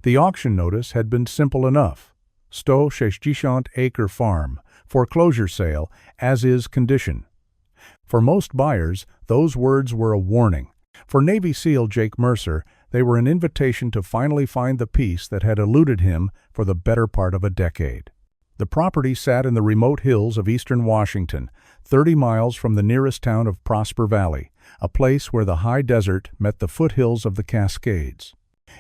The auction notice had been simple enough. 160-acre farm, foreclosure sale, as is condition. For most buyers, those words were a warning. For Navy SEAL Jake Mercer, they were an invitation to finally find the peace that had eluded him for the better part of a decade. The property sat in the remote hills of eastern Washington, 30 miles from the nearest town of Prosper Valley, a place where the high desert met the foothills of the Cascades.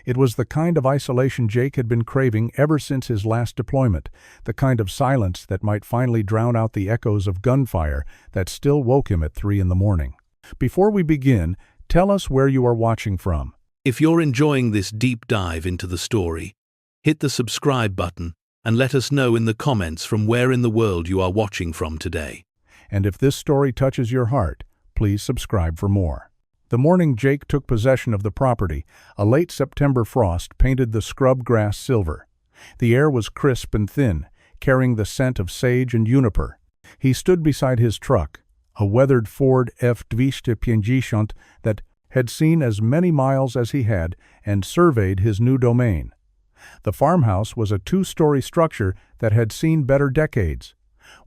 It was the kind of isolation Jake had been craving ever since his last deployment, the kind of silence that might finally drown out the echoes of gunfire that still woke him at 3 in the morning. Before we begin, tell us where you are watching from. If you're enjoying this deep dive into the story, hit the subscribe button and let us know in the comments from where in the world you are watching from today. And if this story touches your heart, please subscribe for more. The morning Jake took possession of the property, a late September frost painted the scrub grass silver. The air was crisp and thin, carrying the scent of sage and juniper. He stood beside his truck, a weathered Ford F-250 that had seen as many miles as he had, and surveyed his new domain. The farmhouse was a 2-story structure that had seen better decades.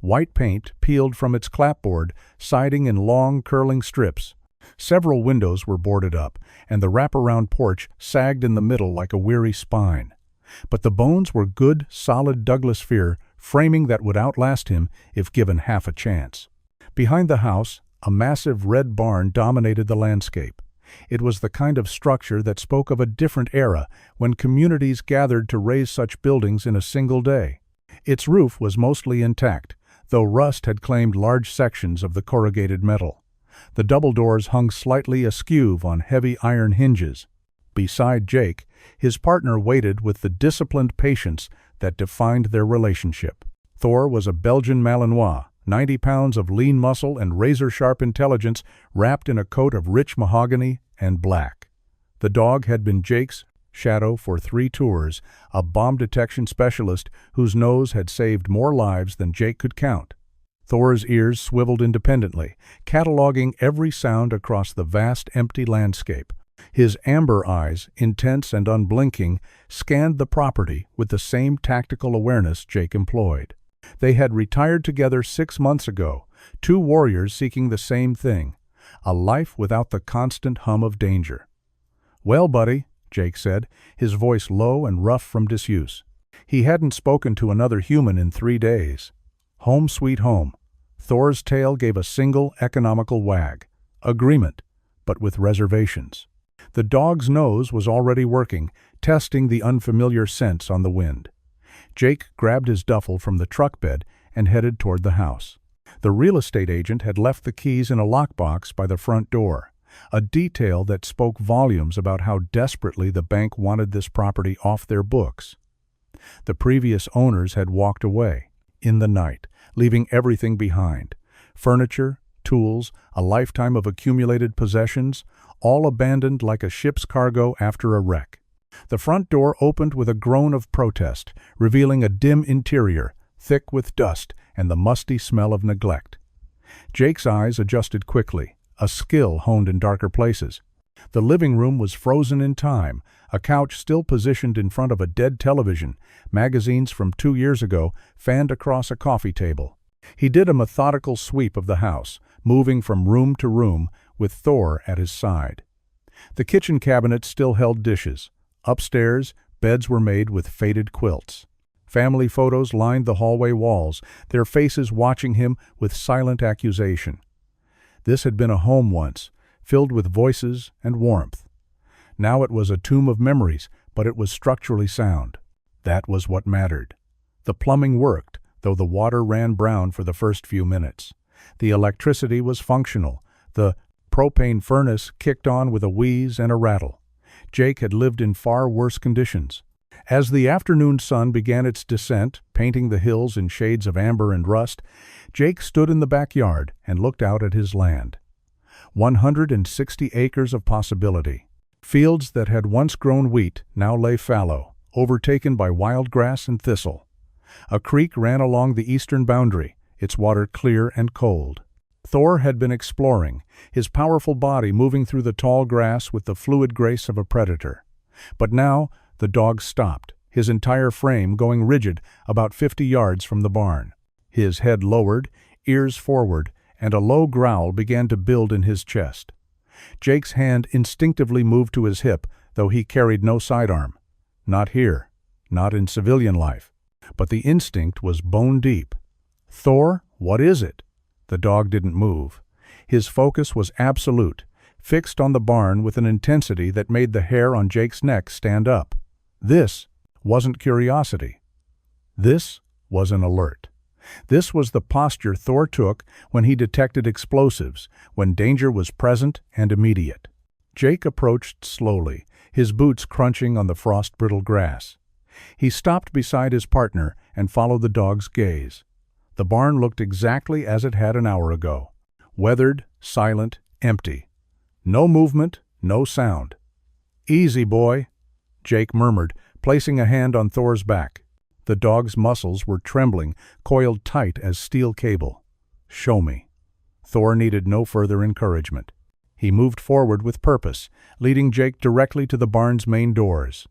White paint peeled from its clapboard, siding in long, curling strips. Several windows were boarded up, and the wraparound porch sagged in the middle like a weary spine. But the bones were good, solid Douglas fir, framing that would outlast him if given half a chance. Behind the house, a massive red barn dominated the landscape. It was the kind of structure that spoke of a different era, when communities gathered to raise such buildings in a single day. Its roof was mostly intact, though rust had claimed large sections of the corrugated metal. The double doors hung slightly askew on heavy iron hinges. Beside Jake, his partner waited with the disciplined patience that defined their relationship. Thor was a Belgian Malinois, 90 pounds of lean muscle and razor-sharp intelligence wrapped in a coat of rich mahogany and black. The dog had been Jake's shadow for 3 tours, a bomb detection specialist whose nose had saved more lives than Jake could count. Thor's ears swiveled independently, cataloging every sound across the vast empty landscape. His amber eyes, intense and unblinking, scanned the property with the same tactical awareness Jake employed. They had retired together 6 months ago, 2 warriors seeking the same thing, a life without the constant hum of danger. "Well, buddy," Jake said, his voice low and rough from disuse. He hadn't spoken to another human in 3 days. "Home sweet home." Thor's tail gave a single economical wag. Agreement, but with reservations. The dog's nose was already working, testing the unfamiliar scents on the wind. Jake grabbed his duffel from the truck bed and headed toward the house. The real estate agent had left the keys in a lockbox by the front door, a detail that spoke volumes about how desperately the bank wanted this property off their books. The previous owners had walked away, in the night, leaving everything behind. Furniture, tools, a lifetime of accumulated possessions, all abandoned like a ship's cargo after a wreck. The front door opened with a groan of protest, revealing a dim interior, thick with dust and the musty smell of neglect. Jake's eyes adjusted quickly, a skill honed in darker places. The living room was frozen in time, a couch still positioned in front of a dead television, magazines from 2 years ago fanned across a coffee table. He did a methodical sweep of the house, moving from room to room, with Thor at his side. The kitchen cabinet still held dishes. Upstairs, beds were made with faded quilts. Family photos lined the hallway walls, their faces watching him with silent accusation. This had been a home once, filled with voices and warmth. Now it was a tomb of memories, but it was structurally sound. That was what mattered. The plumbing worked, though the water ran brown for the first few minutes. The electricity was functional. The propane furnace kicked on with a wheeze and a rattle. Jake had lived in far worse conditions. As the afternoon sun began its descent, painting the hills in shades of amber and rust, Jake stood in the backyard and looked out at his land. 160 acres of possibility. Fields that had once grown wheat now lay fallow, overtaken by wild grass and thistle. A creek ran along the eastern boundary, its water clear and cold. Thor had been exploring, his powerful body moving through the tall grass with the fluid grace of a predator. But now, The dog stopped, his entire frame going rigid about 50 yards from the barn. His head lowered, ears forward, and a low growl began to build in his chest. Jake's hand instinctively moved to his hip, though he carried no sidearm. Not here, not in civilian life. But the instinct was bone deep. "Thor, what is it?" The dog didn't move. His focus was absolute, fixed on the barn with an intensity that made the hair on Jake's neck stand up. This wasn't curiosity. This was an alert. This was the posture Thor took when he detected explosives, when danger was present and immediate. Jake approached slowly, his boots crunching on the frost-brittle grass. He stopped beside his partner and followed the dog's gaze. The barn looked exactly as it had an hour ago. Weathered, silent, empty. No movement, no sound. "Easy, boy," Jake murmured, placing a hand on Thor's back. The dog's muscles were trembling, coiled tight as steel cable. "Show me." Thor needed no further encouragement. He moved forward with purpose, leading Jake directly to the barn's main doors.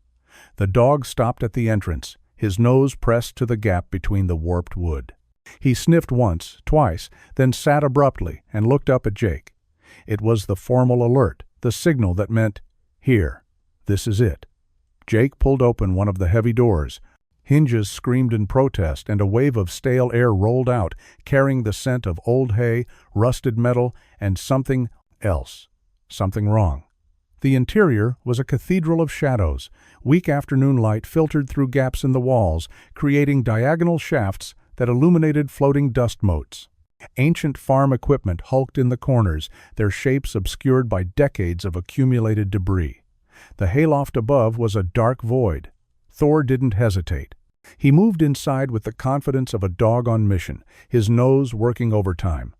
The dog stopped at the entrance, his nose pressed to the gap between the warped wood. He sniffed once, twice, then sat abruptly and looked up at Jake. It was the formal alert, the signal that meant, "Here, this is it." Jake pulled open one of the heavy doors. Hinges screamed in protest, and a wave of stale air rolled out, carrying the scent of old hay, rusted metal, and something else. Something wrong. The interior was a cathedral of shadows. Weak afternoon light filtered through gaps in the walls, creating diagonal shafts that illuminated floating dust motes. Ancient farm equipment hulked in the corners, their shapes obscured by decades of accumulated debris. The hayloft above was a dark void. Thor didn't hesitate. He moved inside with the confidence of a dog on mission, his nose working overtime.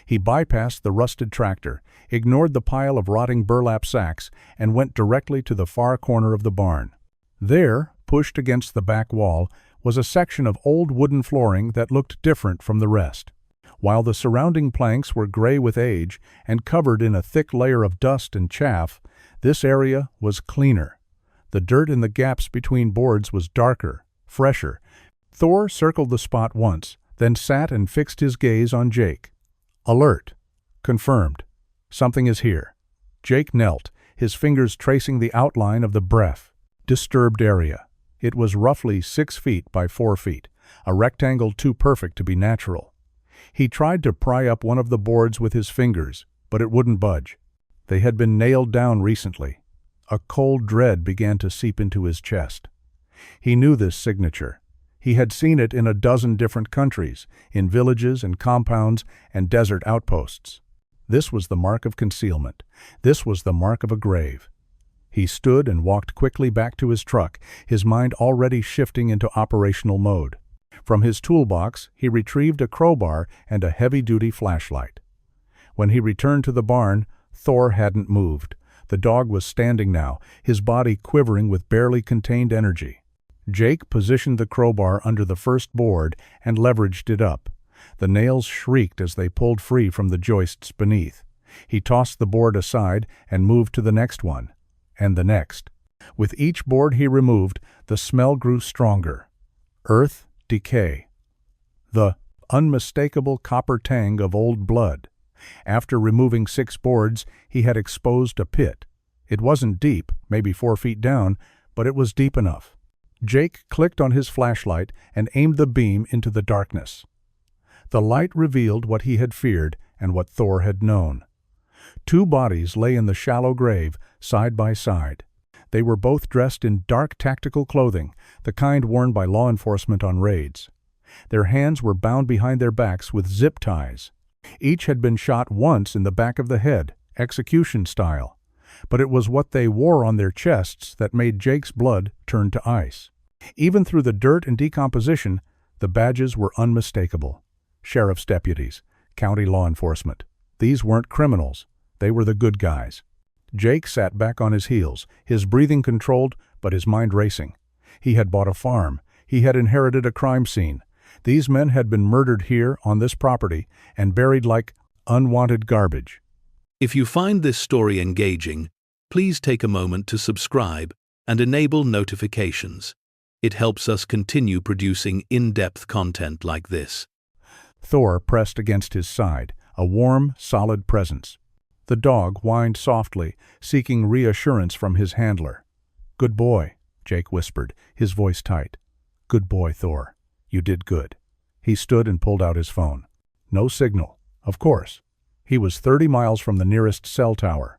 He bypassed the rusted tractor, ignored the pile of rotting burlap sacks, and went directly to the far corner of the barn. There, pushed against the back wall, was a section of old wooden flooring that looked different from the rest. While the surrounding planks were gray with age and covered in a thick layer of dust and chaff, this area was cleaner. The dirt in the gaps between boards was darker, fresher. Thor circled the spot once, then sat and fixed his gaze on Jake. Alert. Confirmed. Something is here. Jake knelt, his fingers tracing the outline of the disturbed area. It was roughly 6 feet by 4 feet, a rectangle too perfect to be natural. He tried to pry up one of the boards with his fingers, but it wouldn't budge. They had been nailed down recently. A cold dread began to seep into his chest. He knew this signature. He had seen it in a dozen different countries, in villages and compounds and desert outposts. This was the mark of concealment. This was the mark of a grave. He stood and walked quickly back to his truck, his mind already shifting into operational mode. From his toolbox, he retrieved a crowbar and a heavy-duty flashlight. When he returned to the barn, Thor hadn't moved. The dog was standing now, his body quivering with barely contained energy. Jake positioned the crowbar under the first board and leveraged it up. The nails shrieked as they pulled free from the joists beneath. He tossed the board aside and moved to the next one, and the next. With each board he removed, the smell grew stronger. Earth, decay. The unmistakable copper tang of old blood. After removing 6 boards, he had exposed a pit. It wasn't deep, maybe 4 feet down, but it was deep enough. Jake clicked on his flashlight and aimed the beam into the darkness. The light revealed what he had feared and what Thor had known. 2 bodies lay in the shallow grave, side by side. They were both dressed in dark tactical clothing, the kind worn by law enforcement on raids. Their hands were bound behind their backs with zip ties. Each had been shot once in the back of the head, execution style. But it was what they wore on their chests that made Jake's blood turn to ice. Even through the dirt and decomposition, the badges were unmistakable. Sheriff's deputies, county law enforcement. These weren't criminals. They were the good guys. Jake sat back on his heels, his breathing controlled, but his mind racing. He had bought a farm. He had inherited a crime scene. These men had been murdered here on this property and buried like unwanted garbage. If you find this story engaging, please take a moment to subscribe and enable notifications. It helps us continue producing in-depth content like this. Thor pressed against his side, a warm, solid presence. The dog whined softly, seeking reassurance from his handler. "Good boy," Jake whispered, his voice tight. "Good boy, Thor. You did good." He stood and pulled out his phone. No signal, of course. He was 30 miles from the nearest cell tower.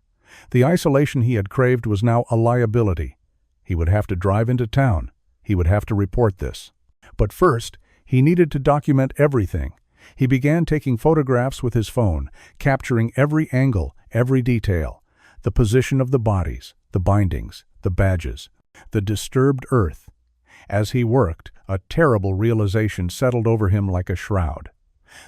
The isolation he had craved was now a liability. He would have to drive into town. He would have to report this. But first, he needed to document everything. He began taking photographs with his phone, capturing every angle, every detail. The position of the bodies, the bindings, the badges, the disturbed earth. As he worked, a terrible realization settled over him like a shroud.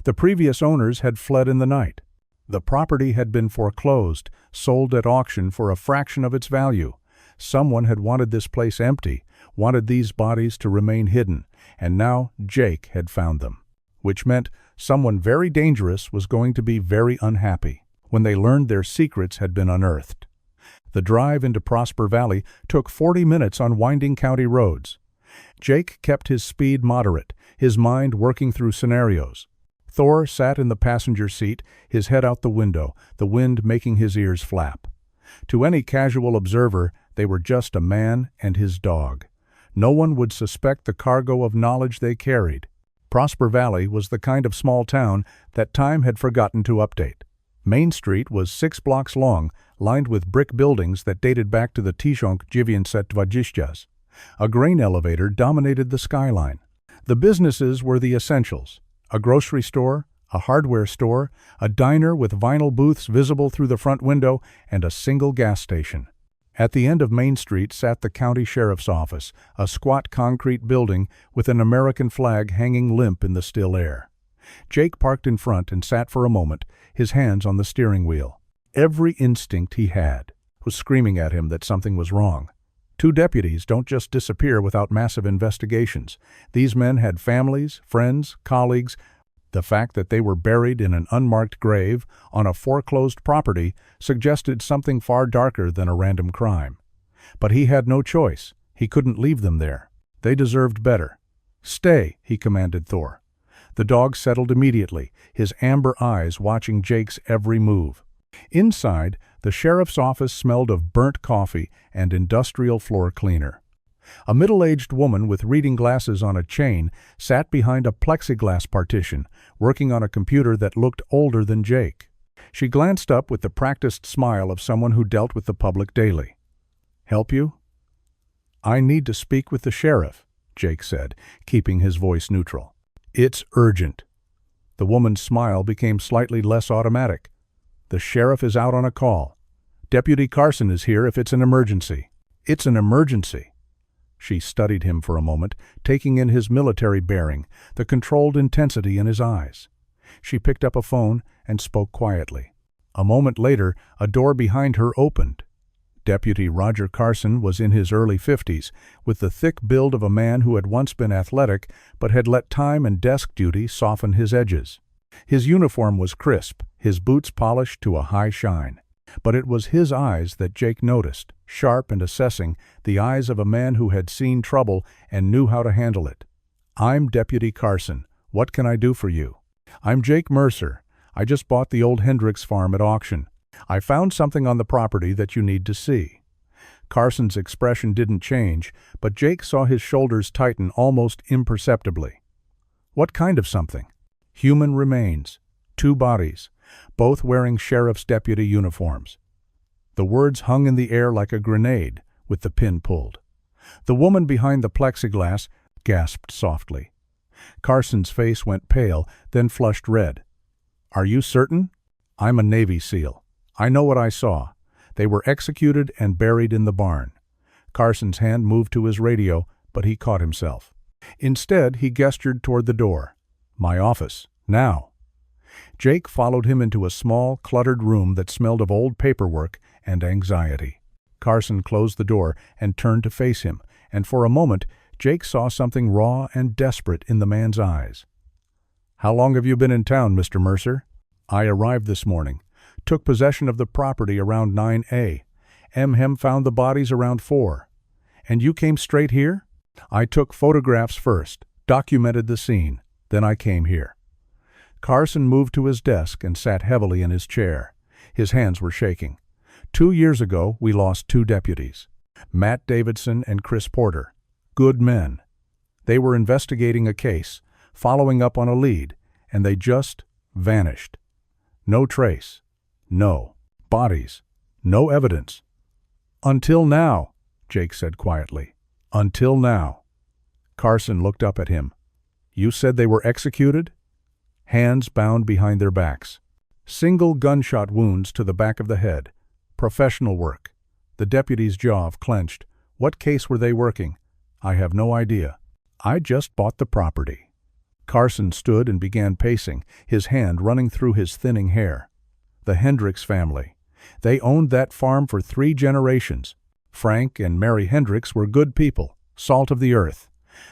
The previous owners had fled in the night. The property had been foreclosed, sold at auction for a fraction of its value. Someone had wanted this place empty, wanted these bodies to remain hidden, and now Jake had found them. Which meant someone very dangerous was going to be very unhappy when they learned their secrets had been unearthed. The drive into Prosper Valley took 40 minutes on winding county roads. Jake kept his speed moderate, his mind working through scenarios. Thor sat in the passenger seat, his head out the window, the wind making his ears flap. To any casual observer, they were just a man and his dog. No one would suspect the cargo of knowledge they carried. Prosper Valley was the kind of small town that time had forgotten to update. Main Street was 6 blocks long, lined with brick buildings that dated back to the 1920s. A grain elevator dominated the skyline. The businesses were the essentials: a grocery store, a hardware store, a diner with vinyl booths visible through the front window, and a single gas station. At the end of Main Street sat the county sheriff's office, a squat concrete building with an American flag hanging limp in the still air. Jake parked in front and sat for a moment, his hands on the steering wheel. Every instinct he had was screaming at him that something was wrong. 2 deputies don't just disappear without massive investigations. These men had families, friends, colleagues. The fact that they were buried in an unmarked grave on a foreclosed property suggested something far darker than a random crime. But he had no choice. He couldn't leave them there. They deserved better. "Stay," he commanded Thor. The dog settled immediately, his amber eyes watching Jake's every move. Inside, the sheriff's office smelled of burnt coffee and industrial floor cleaner. A middle-aged woman with reading glasses on a chain sat behind a plexiglass partition, working on a computer that looked older than Jake. She glanced up with the practiced smile of someone who dealt with the public daily. "Help you?" "I need to speak with the sheriff," Jake said, keeping his voice neutral. "It's urgent." The woman's smile became slightly less automatic. "The sheriff is out on a call. Deputy Carson is here if it's an emergency." "It's an emergency." She studied him for a moment, taking in his military bearing, the controlled intensity in his eyes. She picked up a phone and spoke quietly. A moment later, a door behind her opened. Deputy Roger Carson was in his early 50s, with the thick build of a man who had once been athletic but had let time and desk duty soften his edges. His uniform was crisp, his boots polished to a high shine. But it was his eyes that Jake noticed, sharp and assessing, the eyes of a man who had seen trouble and knew how to handle it. "I'm Deputy Carson. What can I do for you?" "I'm Jake Mercer. I just bought the old Hendricks farm at auction. I found something on the property that you need to see." Carson's expression didn't change, but Jake saw his shoulders tighten almost imperceptibly. "What kind of something?" "Human remains. 2 bodies. Both wearing sheriff's deputy uniforms." The words hung in the air like a grenade, with the pin pulled. The woman behind the plexiglass gasped softly. Carson's face went pale, then flushed red. "Are you certain?" "I'm a Navy SEAL. I know what I saw. They were executed and buried in the barn." Carson's hand moved to his radio, but he caught himself. Instead, he gestured toward the door. "My office. Now." Jake followed him into a small, cluttered room that smelled of old paperwork and anxiety. Carson closed the door and turned to face him, and for a moment Jake saw something raw and desperate in the man's eyes. "How long have you been in town, Mr. Mercer?" "I arrived this morning. Took possession of the property around 9 a. Hem found the bodies around 4. And you came straight here? I took photographs first, documented the scene, then I came here. Carson moved to his desk and sat heavily in his chair. His hands were shaking. 2 years ago, we lost 2 deputies, Matt Davidson and Chris Porter. Good men. They were investigating a case, following up on a lead, and they just vanished. No trace. No bodies. No evidence. Until now, Jake said quietly. Until now. Carson looked up at him. You said they were executed? Hands bound behind their backs. Single gunshot wounds to the back of the head. Professional work. The deputy's jaw clenched. What case were they working? I have no idea. I just bought the property. Carson stood and began pacing, his hand running through his thinning hair. The Hendricks family. They owned that farm for 3 generations. Frank and Mary Hendricks were good people, salt of the earth.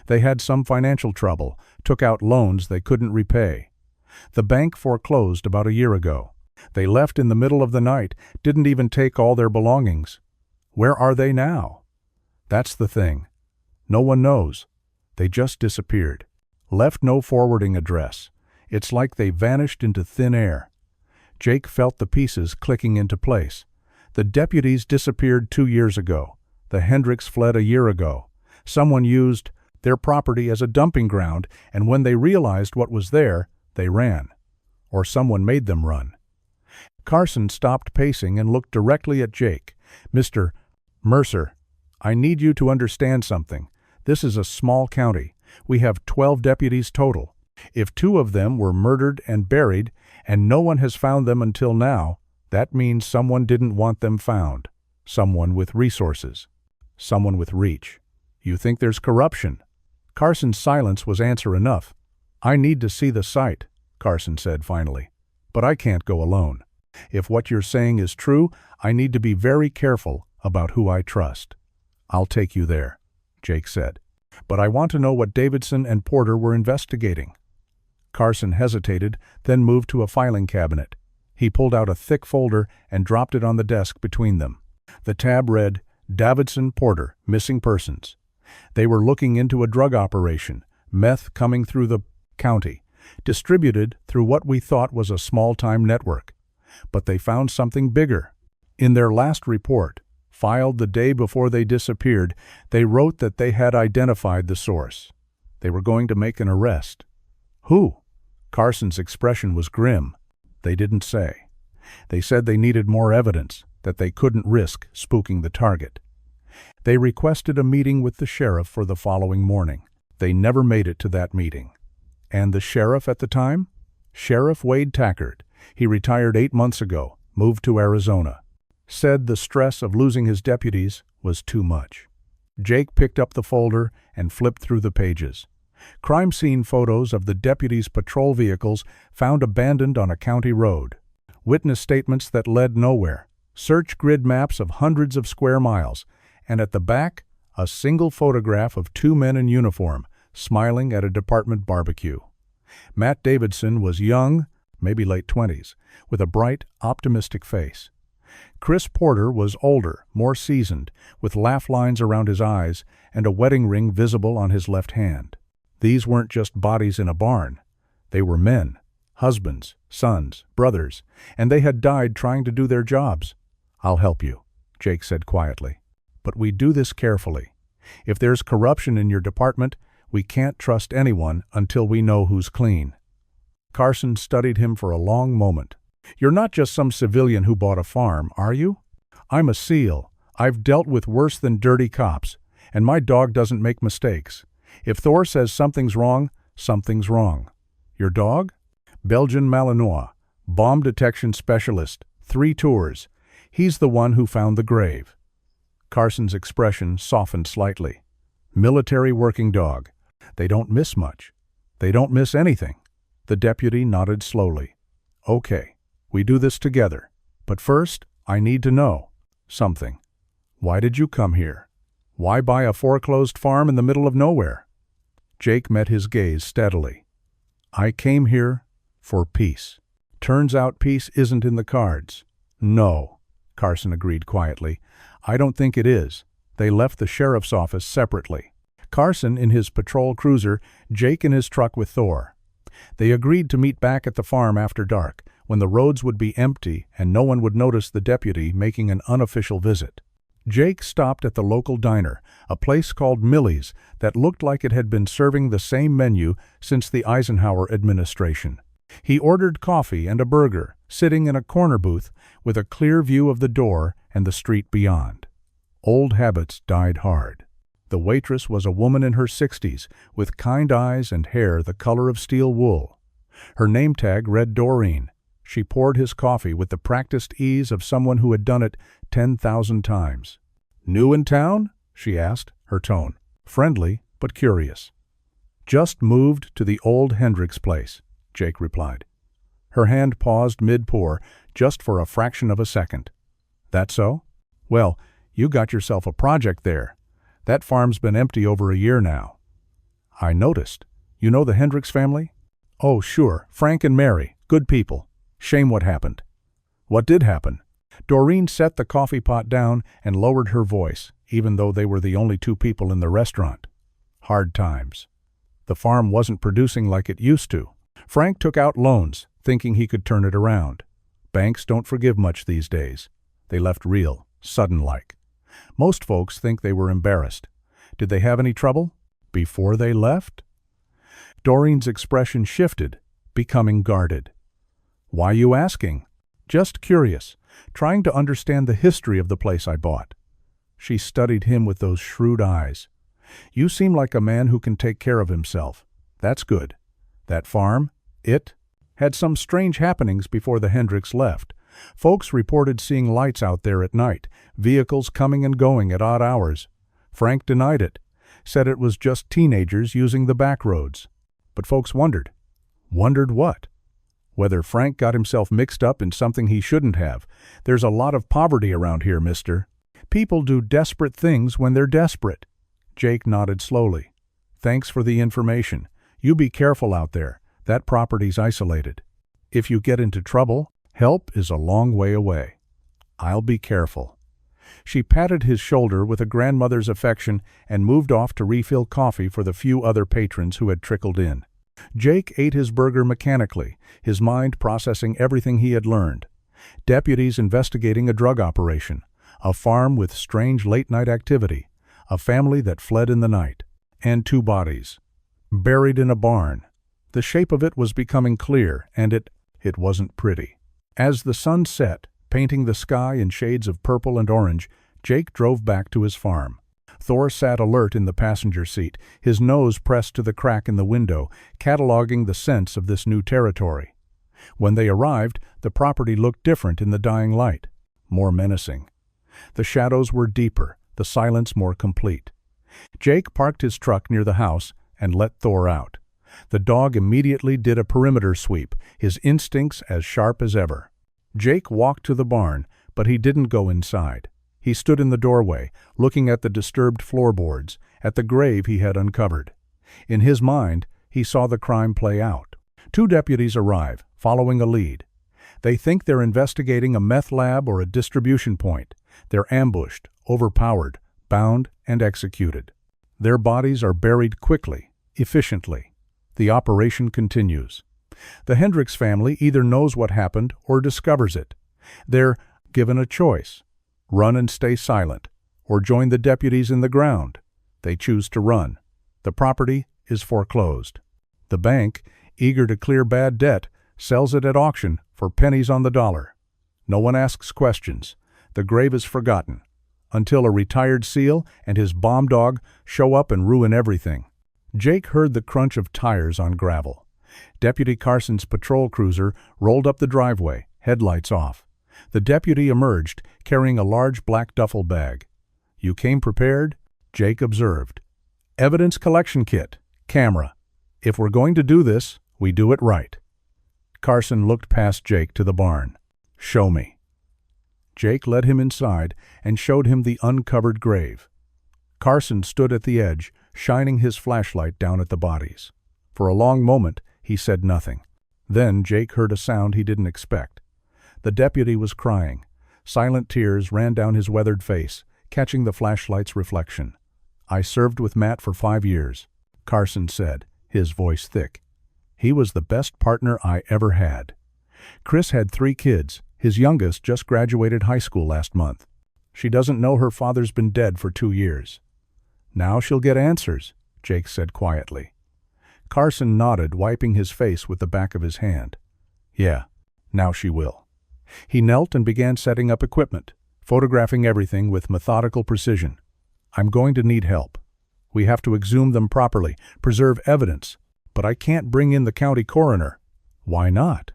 They had some financial trouble, took out loans they couldn't repay. The bank foreclosed about a year ago. They left in the middle of the night, didn't even take all their belongings. Where are they now? That's the thing. No one knows. They just disappeared. Left no forwarding address. It's like they vanished into thin air. Jake felt the pieces clicking into place. The deputies disappeared 2 years ago. The Hendricks fled a year ago. Someone used their property as a dumping ground, and when they realized what was there, they ran. Or someone made them run. Carson stopped pacing and looked directly at Jake. Mr. Mercer, I need you to understand something. This is a small county. We have 12 deputies total. If 2 of them were murdered and buried, and no one has found them until now, that means someone didn't want them found. Someone with resources. Someone with reach. You think there's corruption? Carson's silence was answer enough. I need to see the site, Carson said finally. But I can't go alone. If what you're saying is true, I need to be very careful about who I trust. I'll take you there, Jake said. But I want to know what Davidson and Porter were investigating. Carson hesitated, then moved to a filing cabinet. He pulled out a thick folder and dropped it on the desk between them. The tab read, Davidson Porter, Missing Persons. They were looking into a drug operation, meth coming through the county, distributed through what we thought was a small-time network. But they found something bigger. In their last report, filed the day before they disappeared, they wrote that they had identified the source. They were going to make an arrest. Who? Carson's expression was grim. They didn't say. They said they needed more evidence, that they couldn't risk spooking the target. They requested a meeting with the sheriff for the following morning. They never made it to that meeting. And the sheriff at the time? Sheriff Wade Tackard. He retired 8 months ago, moved to Arizona. Said the stress of losing his deputies was too much. Jake picked up the folder and flipped through the pages. Crime scene photos of the deputies' patrol vehicles found abandoned on a county road. Witness statements that led nowhere. Search grid maps of hundreds of square miles. And at the back, a single photograph of 2 men in uniform, smiling at a department barbecue. Matt Davidson was young, maybe late 20s, with a bright, optimistic face. Chris Porter was older, more seasoned, with laugh lines around his eyes and a wedding ring visible on his left hand. These weren't just bodies in a barn. They were men, husbands, sons, brothers, and they had died trying to do their jobs. I'll help you, Jake said quietly. But we do this carefully. If there's corruption in your department, we can't trust anyone until we know who's clean. Carson studied him for a long moment. You're not just some civilian who bought a farm, are you? I'm a SEAL. I've dealt with worse than dirty cops, and my dog doesn't make mistakes. If Thor says something's wrong, something's wrong. Your dog? Belgian Malinois, bomb detection specialist, 3 tours. He's the one who found the grave. Carson's expression softened slightly. Military working dog. They don't miss much. They don't miss anything. The deputy nodded slowly. Okay, we do this together. But first, I need to know something. Why did you come here? Why buy a foreclosed farm in the middle of nowhere? Jake met his gaze steadily. I came here for peace. Turns out peace isn't in the cards. No, Carson agreed quietly. I don't think it is. They left the sheriff's office separately. Carson in his patrol cruiser, Jake in his truck with Thor. They agreed to meet back at the farm after dark, when the roads would be empty and no one would notice the deputy making an unofficial visit. Jake stopped at the local diner, a place called Millie's that looked like it had been serving the same menu since the Eisenhower administration. He ordered coffee and a burger, sitting in a corner booth with a clear view of the door and the street beyond. Old habits died hard. The waitress was a woman in her 60s, with kind eyes and hair the color of steel wool. Her name tag read Doreen. She poured his coffee with the practiced ease of someone who had done it 10,000 times. "New in town?" she asked, her tone friendly but curious. "Just moved to the old Hendricks place," Jake replied. Her hand paused mid-pour, just for a fraction of a second. "That so? Well, you got yourself a project there. That farm's been empty over a year now." "I noticed. You know the Hendricks family?" "Oh, sure. Frank and Mary. Good people. Shame what happened." "What did happen?" Doreen set the coffee pot down and lowered her voice, even though they were the only two people in the restaurant. "Hard times. The farm wasn't producing like it used to. Frank took out loans, thinking he could turn it around. Banks don't forgive much these days. They left real, sudden-like. Most folks think they were embarrassed. Did they have any trouble? Before they left?" Doreen's expression shifted, becoming guarded. "Why you asking?" "Just curious, trying to understand the history of the place I bought." She studied him with those shrewd eyes. "You seem like a man who can take care of himself. That's good. That farm, it had some strange happenings before the Hendricks left. Folks reported seeing lights out there at night, vehicles coming and going at odd hours. Frank denied it, said it was just teenagers using the back roads. But folks wondered. Wondered what? Whether Frank got himself mixed up in something he shouldn't have. There's a lot of poverty around here, mister. People do desperate things when they're desperate." Jake nodded slowly. "Thanks for the information. You be careful out there. That property's isolated. If you get into trouble, help is a long way away." "I'll be careful." She patted his shoulder with a grandmother's affection and moved off to refill coffee for the few other patrons who had trickled in. Jake ate his burger mechanically, his mind processing everything he had learned. Deputies investigating a drug operation, a farm with strange late-night activity, a family that fled in the night, and 2 bodies. Buried in a barn. The shape of it was becoming clear, and it wasn't pretty. As the sun set, painting the sky in shades of purple and orange, Jake drove back to his farm. Thor sat alert in the passenger seat, his nose pressed to the crack in the window, cataloging the scents of this new territory. When they arrived, the property looked different in the dying light, more menacing. The shadows were deeper, the silence more complete. Jake parked his truck near the house and let Thor out. The dog immediately did a perimeter sweep, his instincts as sharp as ever. Jake walked to the barn, but he didn't go inside. He stood in the doorway, looking at the disturbed floorboards, at the grave he had uncovered. In his mind, he saw the crime play out. 2 deputies arrive, following a lead. They think they're investigating a meth lab or a distribution point. They're ambushed, overpowered, bound, and executed. Their bodies are buried quickly, efficiently. The operation continues. The Hendricks family either knows what happened or discovers it. They're given a choice. Run and stay silent, or join the deputies in the ground. They choose to run. The property is foreclosed. The bank, eager to clear bad debt, sells it at auction for pennies on the dollar. No one asks questions. The grave is forgotten, until a retired SEAL and his bomb dog show up and ruin everything. Jake heard the crunch of tires on gravel. Deputy Carson's patrol cruiser rolled up the driveway, headlights off. The deputy emerged, carrying a large black duffel bag. "You came prepared?" Jake observed. "Evidence collection kit, camera. If we're going to do this, we do it right." Carson looked past Jake to the barn. "Show me." Jake led him inside and showed him the uncovered grave. Carson stood at the edge, shining his flashlight down at the bodies. For a long moment, he said nothing. Then Jake heard a sound he didn't expect. The deputy was crying. Silent tears ran down his weathered face, catching the flashlight's reflection. "I served with Matt for 5 years," Carson said, his voice thick. "He was the best partner I ever had." Chris had 3 kids. His youngest just graduated high school last month. She doesn't know her father's been dead for 2 years. "Now she'll get answers," Jake said quietly. Carson nodded, wiping his face with the back of his hand. "Yeah, now she will." He knelt and began setting up equipment, photographing everything with methodical precision. "I'm going to need help. We have to exhume them properly, preserve evidence, but I can't bring in the county coroner." "Why not?"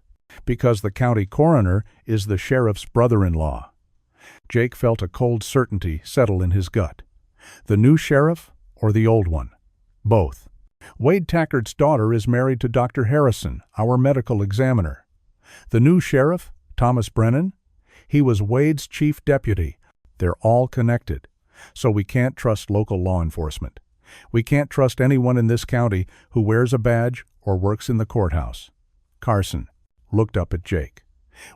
"Because the county coroner is the sheriff's brother-in-law." Jake felt a cold certainty settle in his gut. The new sheriff or the old one? Both. Wade Tackert's daughter is married to Dr. Harrison, our medical examiner. The new sheriff, Thomas Brennan? He was Wade's chief deputy. They're all connected. So we can't trust local law enforcement. We can't trust anyone in this county who wears a badge or works in the courthouse. Carson looked up at Jake.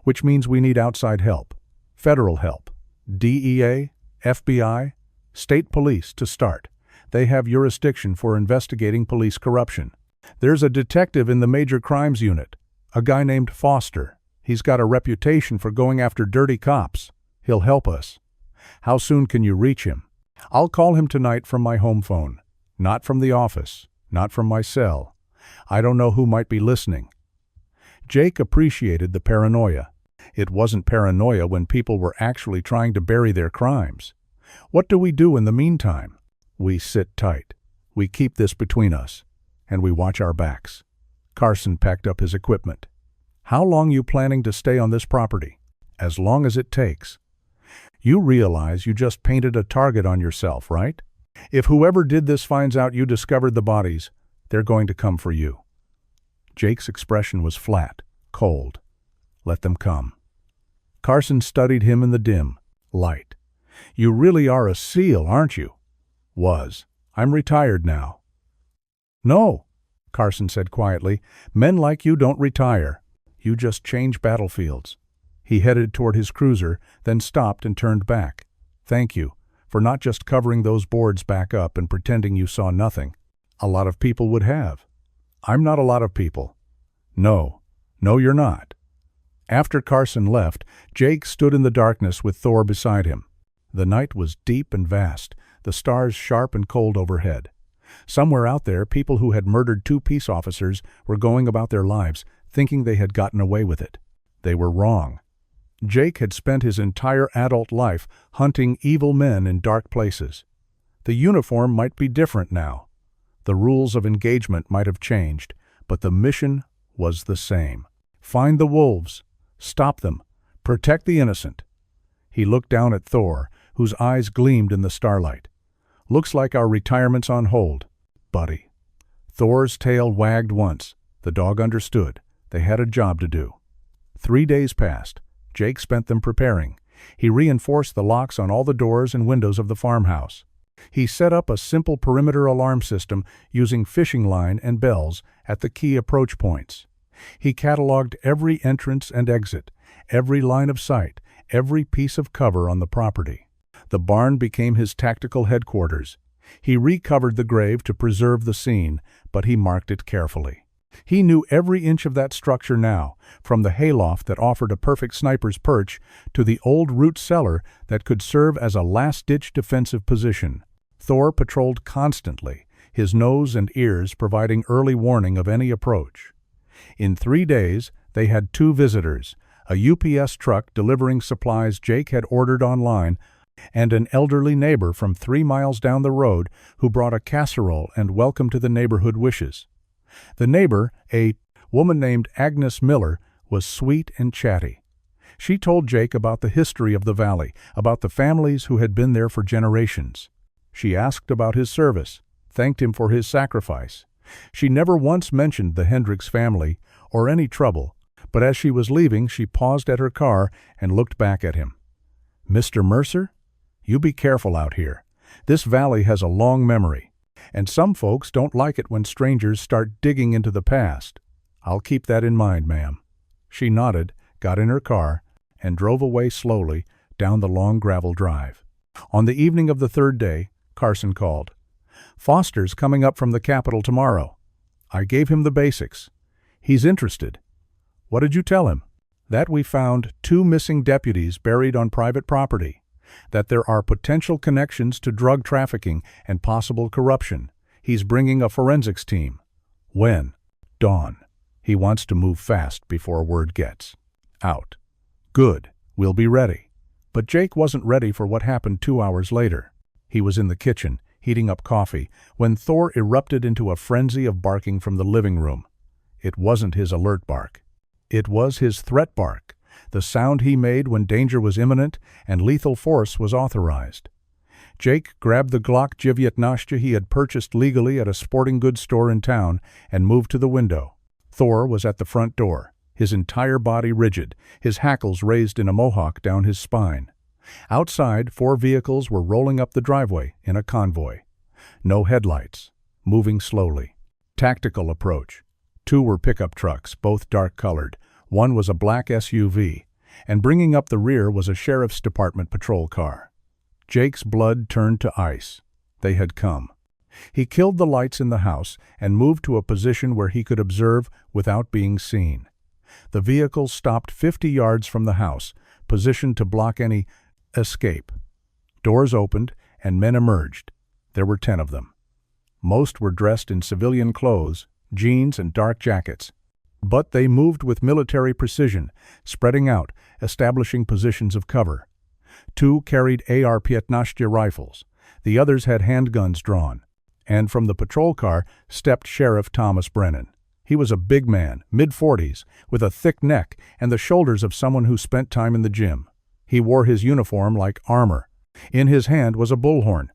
"Which means we need outside help. Federal help. DEA, FBI, state police to start. They have jurisdiction for investigating police corruption. There's a detective in the Major Crimes Unit, a guy named Foster. He's got a reputation for going after dirty cops. He'll help us. How soon can you reach him?" "I'll call him tonight from my home phone. Not from the office, not from my cell. I don't know who might be listening." Jake appreciated the paranoia. It wasn't paranoia when people were actually trying to bury their crimes. What do we do in the meantime? We sit tight. We keep this between us. And we watch our backs. Carson packed up his equipment. "How long you planning to stay on this property?" "As long as it takes." "You realize you just painted a target on yourself, right? If whoever did this finds out you discovered the bodies, they're going to come for you." Jake's expression was flat, cold. "Let them come." Carson studied him in the dim light. "You really are a SEAL, aren't you?" "Was. I'm retired now." "No," Carson said quietly. "Men like you don't retire. You just change battlefields." He headed toward his cruiser, then stopped and turned back. "Thank you for not just covering those boards back up and pretending you saw nothing. A lot of people would have." "I'm not a lot of people." No, you're not." After Carson left, Jake stood in the darkness with Thor beside him. The night was deep and vast, the stars sharp and cold overhead. Somewhere out there, people who had murdered 2 peace officers were going about their lives, thinking they had gotten away with it. They were wrong. Jake had spent his entire adult life hunting evil men in dark places. The uniform might be different now. The rules of engagement might have changed, but the mission was the same. Find the wolves. Stop them. Protect the innocent. He looked down at Thor, whose eyes gleamed in the starlight. "Looks like our retirement's on hold, buddy." Thor's tail wagged once. The dog understood. They had a job to do. 3 days passed. Jake spent them preparing. He reinforced the locks on all the doors and windows of the farmhouse. He set up a simple perimeter alarm system using fishing line and bells at the key approach points. He cataloged every entrance and exit, every line of sight, every piece of cover on the property. The barn became his tactical headquarters. He recovered the grave to preserve the scene, but he marked it carefully. He knew every inch of that structure now, from the hayloft that offered a perfect sniper's perch to the old root cellar that could serve as a last-ditch defensive position. Thor patrolled constantly, his nose and ears providing early warning of any approach. In 3 days, they had 2 visitors, a UPS truck delivering supplies Jake had ordered online, and an elderly neighbor from 3 miles down the road who brought a casserole and welcome to the neighborhood wishes. The neighbor, a woman named Agnes Miller, was sweet and chatty. She told Jake about the history of the valley, about the families who had been there for generations. She asked about his service, thanked him for his sacrifice. She never once mentioned the Hendricks family or any trouble, but as she was leaving, she paused at her car and looked back at him. "Mr. Mercer, you be careful out here. This valley has a long memory, and some folks don't like it when strangers start digging into the past. I'll keep that in mind, ma'am." She nodded, got in her car, and drove away slowly down the long gravel drive. On the evening of the third day, Carson called. "Foster's coming up from the capital tomorrow. I gave him the basics. He's interested." "What did you tell him?" "That we found 2 missing deputies buried on private property, that there are potential connections to drug trafficking and possible corruption. He's bringing a forensics team." "When?" "Dawn. He wants to move fast before word gets out." "Good. We'll be ready." But Jake wasn't ready for what happened 2 hours later. He was in the kitchen, heating up coffee, when Thor erupted into a frenzy of barking from the living room. It wasn't his alert bark. It was his threat bark, the sound he made when danger was imminent and lethal force was authorized. Jake grabbed the Glock 19 he had purchased legally at a sporting goods store in town and moved to the window. Thor was at the front door, his entire body rigid, his hackles raised in a mohawk down his spine. Outside, 4 vehicles were rolling up the driveway in a convoy. No headlights, moving slowly. Tactical approach. 2 were pickup trucks, both dark-colored. 1 was a black SUV, and bringing up the rear was a sheriff's department patrol car. Jake's blood turned to ice. They had come. He killed the lights in the house and moved to a position where he could observe without being seen. The vehicles stopped 50 yards from the house, positioned to block any escape. Doors opened, and men emerged. There were 10 of them. Most were dressed in civilian clothes, jeans and dark jackets. But they moved with military precision, spreading out, establishing positions of cover. 2 carried AR-15 rifles. The others had handguns drawn. And from the patrol car stepped Sheriff Thomas Brennan. He was a big man, mid-40s, with a thick neck and the shoulders of someone who spent time in the gym. He wore his uniform like armor. In his hand was a bullhorn.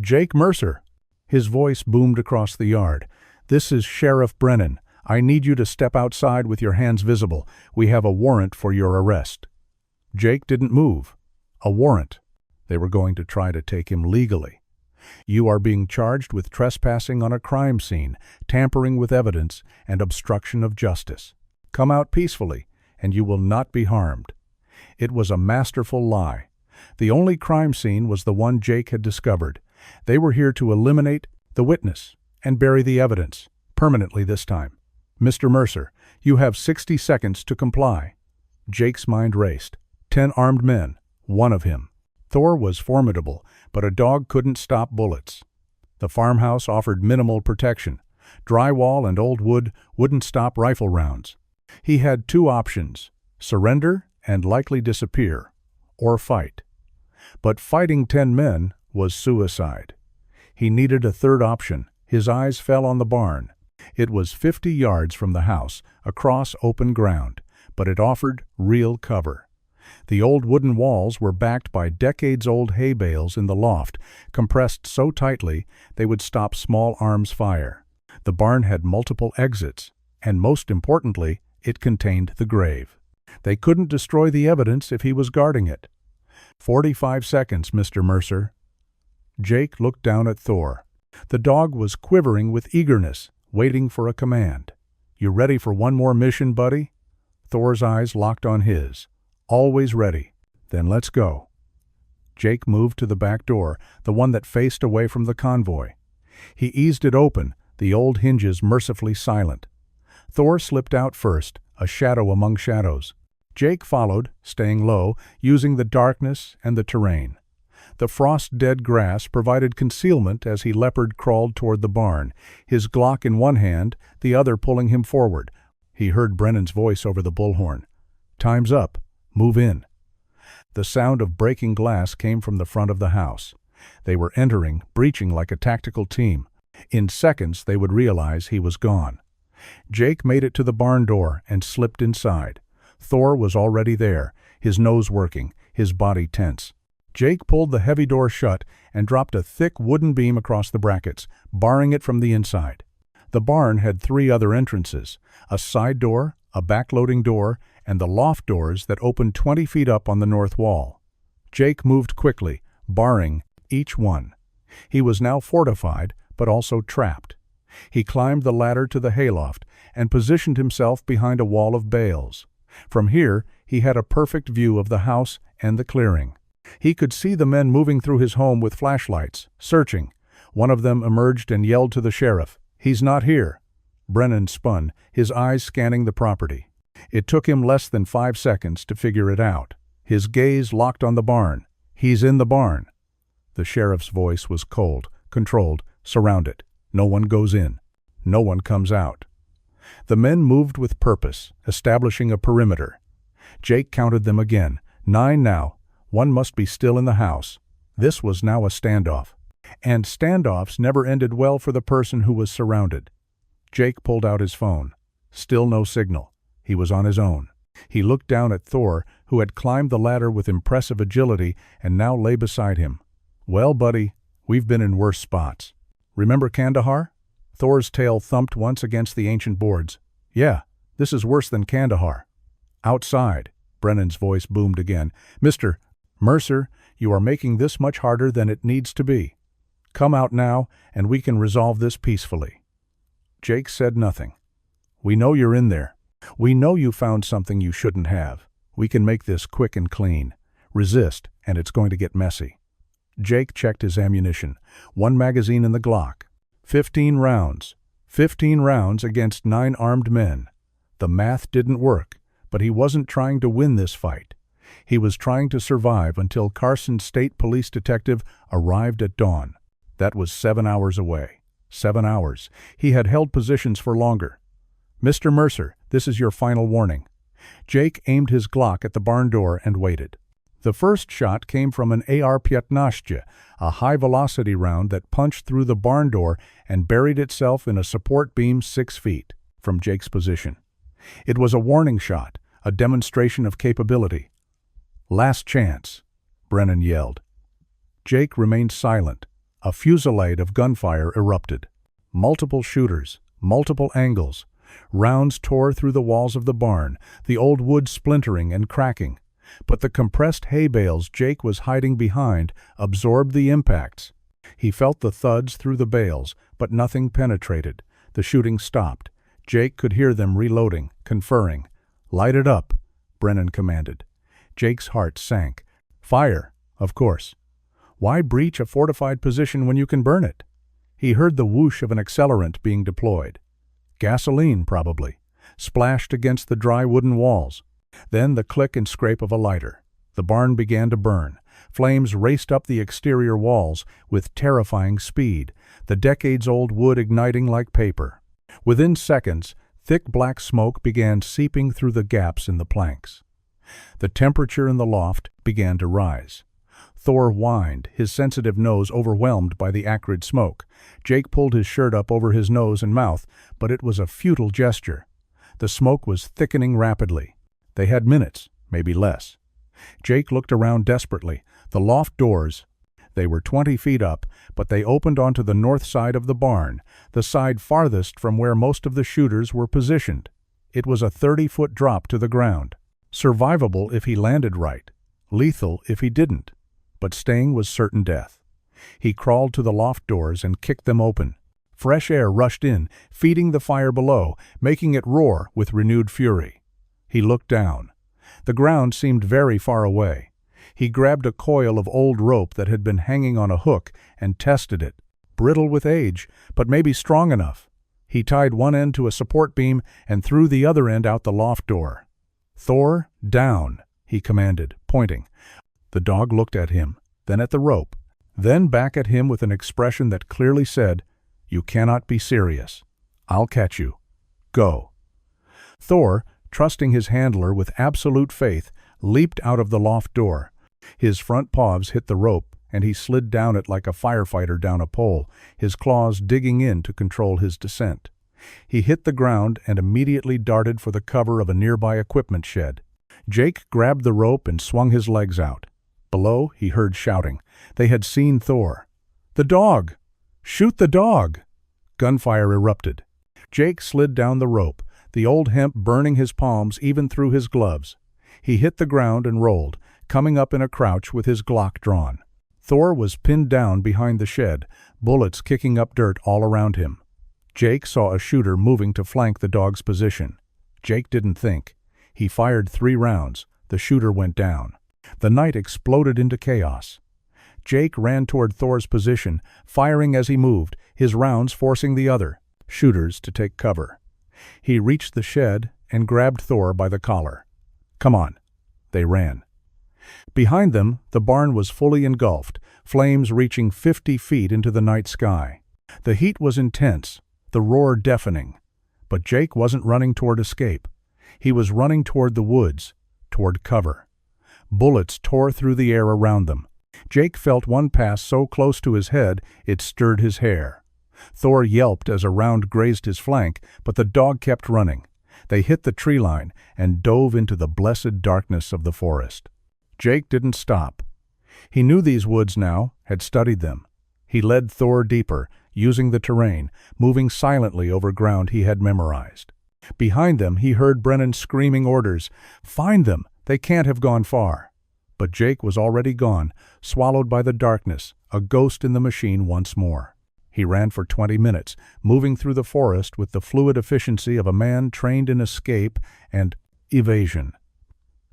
"Jake Mercer." His voice boomed across the yard. "This is Sheriff Brennan. I need you to step outside with your hands visible. We have a warrant for your arrest." Jake didn't move. A warrant. They were going to try to take him legally. "You are being charged with trespassing on a crime scene, tampering with evidence, and obstruction of justice. Come out peacefully, and you will not be harmed." It was a masterful lie. The only crime scene was the one Jake had discovered. They were here to eliminate the witness and bury the evidence, permanently this time. "Mr. Mercer, you have 60 seconds to comply." Jake's mind raced. 10 armed men, 1 of him. Thor was formidable, but a dog couldn't stop bullets. The farmhouse offered minimal protection. Drywall and old wood wouldn't stop rifle rounds. He had 2 options: surrender and likely disappear, or fight. But fighting 10 men was suicide. He needed a third option. His eyes fell on the barn. It was 50 yards from the house, across open ground, but it offered real cover. The old wooden walls were backed by decades-old hay bales in the loft, compressed so tightly they would stop small arms fire. The barn had multiple exits, and most importantly, it contained the grave. They couldn't destroy the evidence if he was guarding it. 45 seconds, Mr. Mercer." Jake looked down at Thor. The dog was quivering with eagerness, waiting for a command. "You ready for one more mission, buddy?" Thor's eyes locked on his. "Always ready." "Then let's go." Jake moved to the back door, the one that faced away from the convoy. He eased it open, the old hinges mercifully silent. Thor slipped out first, a shadow among shadows. Jake followed, staying low, using the darkness and the terrain. The frost-dead grass provided concealment as he leopard crawled toward the barn, his Glock in one hand, the other pulling him forward. He heard Brennan's voice over the bullhorn. "Time's up. Move in." The sound of breaking glass came from the front of the house. They were entering, breaching like a tactical team. In seconds they would realize he was gone. Jake made it to the barn door and slipped inside. Thor was already there, his nose working, his body tense. Jake pulled the heavy door shut and dropped a thick wooden beam across the brackets, barring it from the inside. The barn had 3 other entrances, a side door, a backloading door, and the loft doors that opened 20 feet up on the north wall. Jake moved quickly, barring each one. He was now fortified, but also trapped. He climbed the ladder to the hayloft and positioned himself behind a wall of bales. From here, he had a perfect view of the house and the clearing. He could see the men moving through his home with flashlights, searching. One of them emerged and yelled to the sheriff, "He's not here." Brennan spun, his eyes scanning the property. It took him less than 5 seconds to figure it out. His gaze locked on the barn. "He's in the barn." The sheriff's voice was cold, controlled, surrounded. No one goes in. No one comes out. The men moved with purpose, establishing a perimeter. Jake counted them again. 9 now. One must be still in the house. This was now a standoff. And standoffs never ended well for the person who was surrounded. Jake pulled out his phone. Still no signal. He was on his own. He looked down at Thor, who had climbed the ladder with impressive agility and now lay beside him. "Well, buddy, we've been in worse spots. Remember Kandahar?" Thor's tail thumped once against the ancient boards. "Yeah, this is worse than Kandahar." "Outside," Brennan's voice boomed again. "Mr. Mercer, you are making this much harder than it needs to be. Come out now, and we can resolve this peacefully." Jake said nothing. "We know you're in there. We know you found something you shouldn't have. We can make this quick and clean. Resist, and it's going to get messy." Jake checked his ammunition. 1 magazine in the Glock. 15 rounds. 15 rounds against 9 armed men. The math didn't work, but he wasn't trying to win this fight. He was trying to survive until Carson State Police Detective arrived at dawn. That was 7 hours away. 7 hours. He had held positions for longer. "Mr. Mercer, this is your final warning." Jake aimed his Glock at the barn door and waited. The first shot came from an AR-15, a high-velocity round that punched through the barn door and buried itself in a support beam 6 feet from Jake's position. It was a warning shot, a demonstration of capability. "Last chance," Brennan yelled. Jake remained silent. A fusillade of gunfire erupted. Multiple shooters, multiple angles. Rounds tore through the walls of the barn, the old wood splintering and cracking. But the compressed hay bales Jake was hiding behind absorbed the impacts. He felt the thuds through the bales, but nothing penetrated. The shooting stopped. Jake could hear them reloading, conferring. "Light it up," Brennan commanded. Jake's heart sank. Fire, of course. Why breach a fortified position when you can burn it? He heard the whoosh of an accelerant being deployed. Gasoline, probably, splashed against the dry wooden walls. Then the click and scrape of a lighter. The barn began to burn. Flames raced up the exterior walls with terrifying speed, the decades-old wood igniting like paper. Within seconds, thick black smoke began seeping through the gaps in the planks. The temperature in the loft began to rise. Thor whined, his sensitive nose overwhelmed by the acrid smoke. Jake pulled his shirt up over his nose and mouth, but it was a futile gesture. The smoke was thickening rapidly. They had minutes, maybe less. Jake looked around desperately. The loft doors, they were 20 feet up, but they opened onto the north side of the barn, the side farthest from where most of the shooters were positioned. It was a 30-foot drop to the ground. Survivable if he landed right. Lethal if he didn't. But staying was certain death. He crawled to the loft doors and kicked them open. Fresh air rushed in, feeding the fire below, making it roar with renewed fury. He looked down. The ground seemed very far away. He grabbed a coil of old rope that had been hanging on a hook and tested it. Brittle with age, but maybe strong enough. He tied one end to a support beam and threw the other end out the loft door. "Thor, down," he commanded, pointing. The dog looked at him, then at the rope, then back at him with an expression that clearly said, "You cannot be serious. I'll catch you. Go." Thor, trusting his handler with absolute faith, leaped out of the loft door. His front paws hit the rope, and he slid down it like a firefighter down a pole, his claws digging in to control his descent. He hit the ground and immediately darted for the cover of a nearby equipment shed. Jake grabbed the rope and swung his legs out. Below, he heard shouting. They had seen Thor. "The dog! Shoot the dog!" Gunfire erupted. Jake slid down the rope, the old hemp burning his palms even through his gloves. He hit the ground and rolled, coming up in a crouch with his Glock drawn. Thor was pinned down behind the shed, bullets kicking up dirt all around him. Jake saw a shooter moving to flank the dog's position. Jake didn't think. He fired 3 rounds. The shooter went down. The night exploded into chaos. Jake ran toward Thor's position, firing as he moved, his rounds forcing the other shooters to take cover. He reached the shed and grabbed Thor by the collar. "Come on." They ran. Behind them, the barn was fully engulfed, flames reaching 50 feet into the night sky. The heat was intense, the roar deafening. But Jake wasn't running toward escape. He was running toward the woods, toward cover. Bullets tore through the air around them. Jake felt one pass so close to his head it stirred his hair. Thor yelped as a round grazed his flank, but the dog kept running. They hit the tree line and dove into the blessed darkness of the forest. Jake didn't stop. He knew these woods now, had studied them. He led Thor deeper, using the terrain, moving silently over ground he had memorized. Behind them he heard Brennan screaming orders, "Find them! They can't have gone far." But Jake was already gone, swallowed by the darkness, a ghost in the machine once more. He ran for 20 minutes, moving through the forest with the fluid efficiency of a man trained in escape and evasion.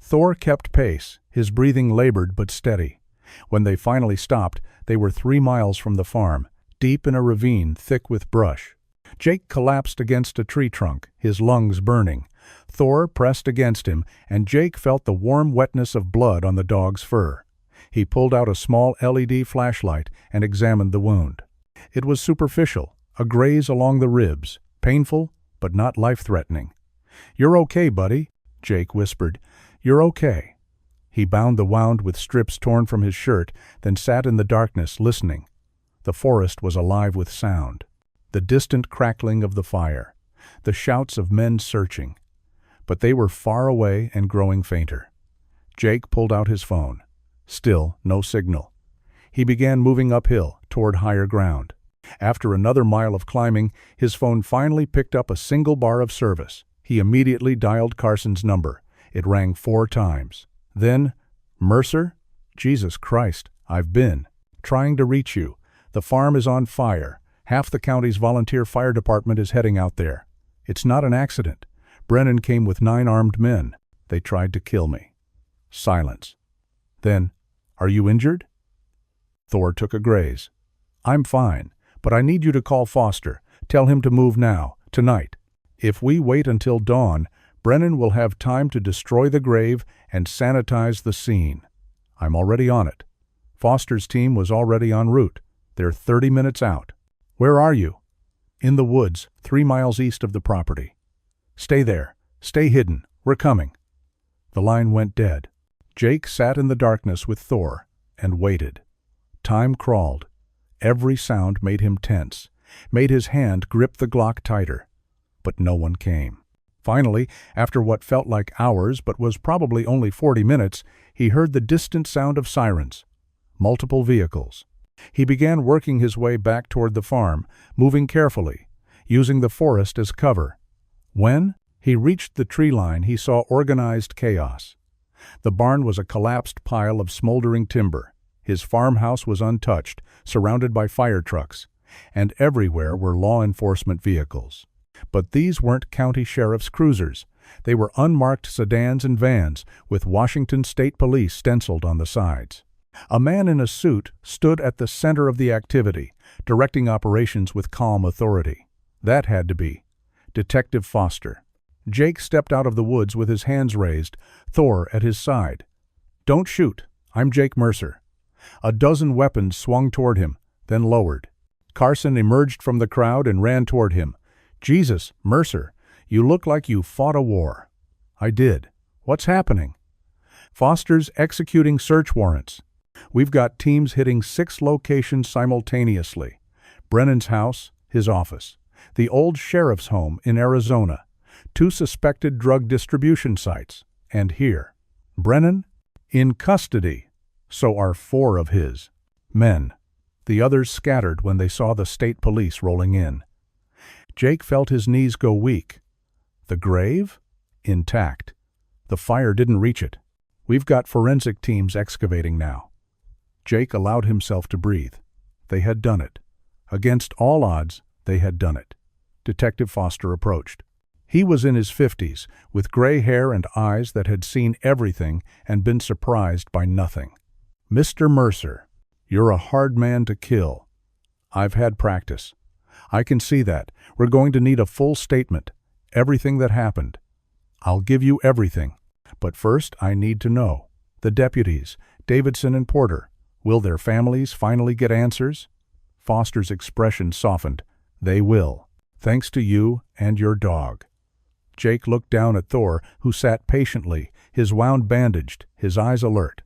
Thor kept pace, his breathing labored but steady. When they finally stopped, they were 3 miles from the farm, deep in a ravine thick with brush. Jake collapsed against a tree trunk, his lungs burning. Thor pressed against him, and Jake felt the warm wetness of blood on the dog's fur. He pulled out a small LED flashlight and examined the wound. It was superficial, a graze along the ribs, painful but not life-threatening. "You're okay, buddy," Jake whispered. "You're okay." He bound the wound with strips torn from his shirt, then sat in the darkness, listening. The forest was alive with sound. The distant crackling of the fire, the shouts of men searching. But they were far away and growing fainter. Jake pulled out his phone. Still no signal. He began moving uphill, toward higher ground. After another mile of climbing, his phone finally picked up a single bar of service. He immediately dialed Carson's number. It rang 4 times. Then, "Mercer? Jesus Christ, I've been trying to reach you. The farm is on fire. Half the county's volunteer fire department is heading out there. It's not an accident. Brennan came with 9 armed men. They tried to kill me." Silence. Then, "Are you injured?" Thor took a graze. "I'm fine, but I need you to call Foster. Tell him to move now, tonight. If we wait until dawn, Brennan will have time to destroy the grave and sanitize the scene. I'm already on it. Foster's team was already en route. They're 30 minutes out." "Where are you?" "In the woods, 3 miles east of the property." "Stay there. Stay hidden. We're coming." The line went dead. Jake sat in the darkness with Thor and waited. Time crawled. Every sound made him tense, made his hand grip the Glock tighter. But no one came. Finally, after what felt like hours but was probably only 40 minutes, he heard the distant sound of sirens. Multiple vehicles. He began working his way back toward the farm, moving carefully, using the forest as cover. When he reached the tree line, he saw organized chaos. The barn was a collapsed pile of smoldering timber. His farmhouse was untouched, surrounded by fire trucks, and everywhere were law enforcement vehicles. But these weren't county sheriff's cruisers. They were unmarked sedans and vans, with Washington State Police stenciled on the sides. A man in a suit stood at the center of the activity, directing operations with calm authority. That had to be Detective Foster. Jake stepped out of the woods with his hands raised, Thor at his side. "Don't shoot. I'm Jake Mercer." A dozen weapons swung toward him, then lowered. Carson emerged from the crowd and ran toward him. "Jesus, Mercer, you look like you fought a war." "I did. What's happening?" "Foster's executing search warrants. We've got teams hitting 6 locations simultaneously. Brennan's house, his office, the old sheriff's home in Arizona, 2 suspected drug distribution sites, and here. Brennan? In custody. So are 4 of his men. The others scattered when they saw the state police rolling in. Jake felt his knees go weak. The grave? Intact. The fire didn't reach it. We've got forensic teams excavating now. Jake allowed himself to breathe. They had done it. Against all odds, they had done it. Detective Foster approached. He was in his 50s, with gray hair and eyes that had seen everything and been surprised by nothing. "Mr. Mercer, you're a hard man to kill. I've had practice. I can see that. We're going to need a full statement, everything that happened. I'll give you everything. But first, I need to know. The deputies, Davidson and Porter, will their families finally get answers?" Foster's expression softened. "They will, thanks to you and your dog." Jake looked down at Thor, who sat patiently, his wound bandaged, his eyes alert.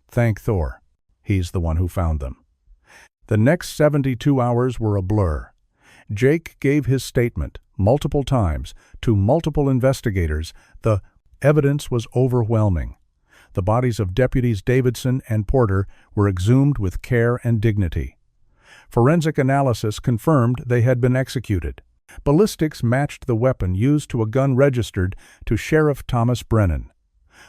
Thank Thor. He's the one who found them. The next 72 hours were a blur. Jake gave his statement, multiple times, to multiple investigators. The evidence was overwhelming. The bodies of Deputies Davidson and Porter were exhumed with care and dignity. Forensic analysis confirmed they had been executed. Ballistics matched the weapon used to a gun registered to Sheriff Thomas Brennan.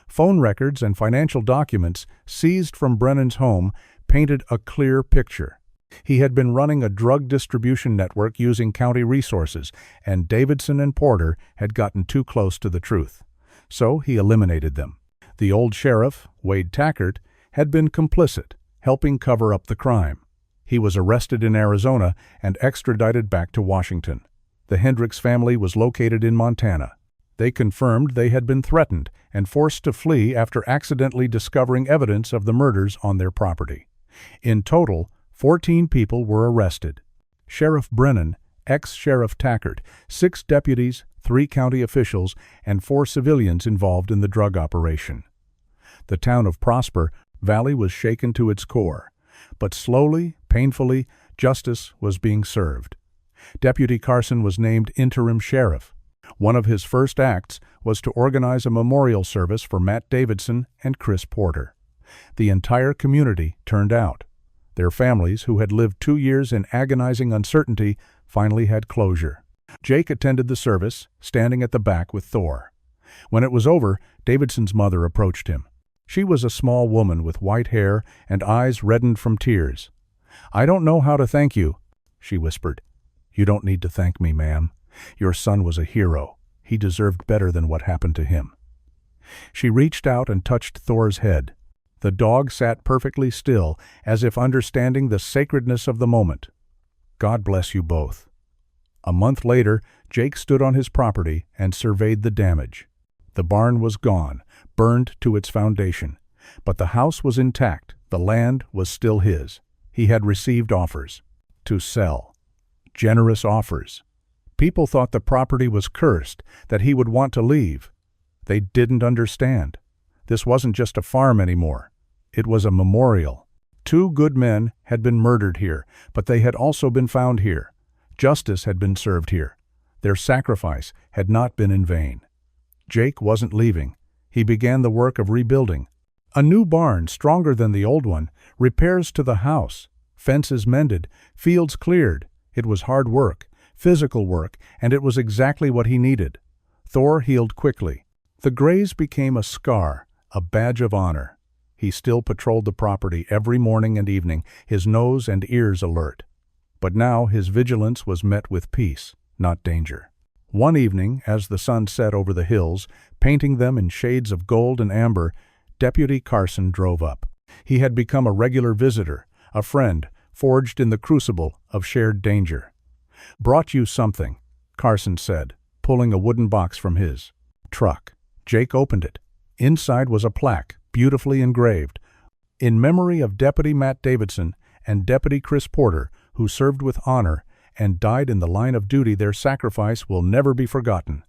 Phone records and financial documents seized from Brennan's home painted a clear picture. He had been running a drug distribution network using county resources, and Davidson and Porter had gotten too close to the truth. So he eliminated them. The old sheriff, Wade Tackert, had been complicit, helping cover up the crime. He was arrested in Arizona and extradited back to Washington. The Hendricks family was located in Montana. They confirmed they had been threatened and forced to flee after accidentally discovering evidence of the murders on their property. In total, 14 people were arrested. Sheriff Brennan, ex-Sheriff Tackert, 6 deputies, 3 county officials, and 4 civilians involved in the drug operation. The town of Prosper Valley was shaken to its core, but slowly, painfully, justice was being served. Deputy Carson was named interim sheriff. One of his first acts was to organize a memorial service for Matt Davidson and Chris Porter. The entire community turned out. Their families, who had lived 2 years in agonizing uncertainty, finally had closure. Jake attended the service, standing at the back with Thor. When it was over, Davidson's mother approached him. She was a small woman with white hair and eyes reddened from tears. "I don't know how to thank you," she whispered. "You don't need to thank me, ma'am. Your son was a hero. He deserved better than what happened to him." She reached out and touched Thor's head. The dog sat perfectly still, as if understanding the sacredness of the moment. "God bless you both." A month later, Jake stood on his property and surveyed the damage. The barn was gone, burned to its foundation. But the house was intact, the land was still his. He had received offers to sell. Generous offers. People thought the property was cursed, that he would want to leave. They didn't understand. This wasn't just a farm anymore. It was a memorial. 2 good men had been murdered here, but they had also been found here. Justice had been served here. Their sacrifice had not been in vain. Jake wasn't leaving. He began the work of rebuilding. A new barn, stronger than the old one, repairs to the house, fences mended, fields cleared. It was hard work, physical work, and it was exactly what he needed. Thor healed quickly. The graze became a scar, a badge of honor. He still patrolled the property every morning and evening, his nose and ears alert. But now his vigilance was met with peace, not danger. One evening, as the sun set over the hills, painting them in shades of gold and amber, Deputy Carson drove up. He had become a regular visitor, a friend, forged in the crucible of shared danger. "Brought you something," Carson said, pulling a wooden box from his truck. Jake opened it. Inside was a plaque, beautifully engraved. "In memory of Deputy Matt Davidson and Deputy Chris Porter, who served with honor and died in the line of duty, their sacrifice will never be forgotten."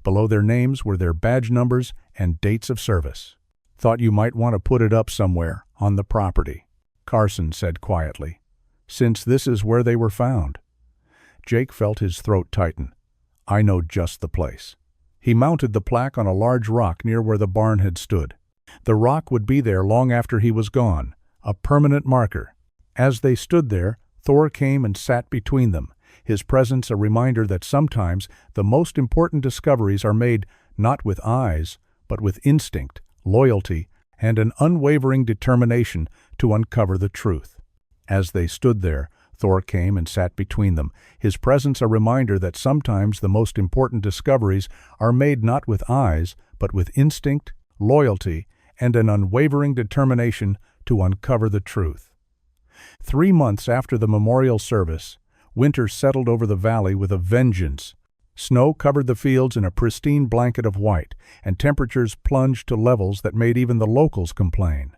Below their names were their badge numbers and dates of service. "Thought you might want to put it up somewhere on the property," Carson said quietly, "since this is where they were found." Jake felt his throat tighten. "I know just the place." He mounted the plaque on a large rock near where the barn had stood. The rock would be there long after he was gone, a permanent marker. As they stood there, Thor came and sat between them, his presence a reminder that sometimes the most important discoveries are made not with eyes, but with instinct, loyalty, and an unwavering determination to uncover the truth. As they stood there, Thor came and sat between them, his presence a reminder that sometimes the most important discoveries are made not with eyes, but with instinct, loyalty, and an unwavering determination to uncover the truth. 3 months after the memorial service, winter settled over the valley with a vengeance. Snow covered the fields in a pristine blanket of white, and temperatures plunged to levels that made even the locals complain.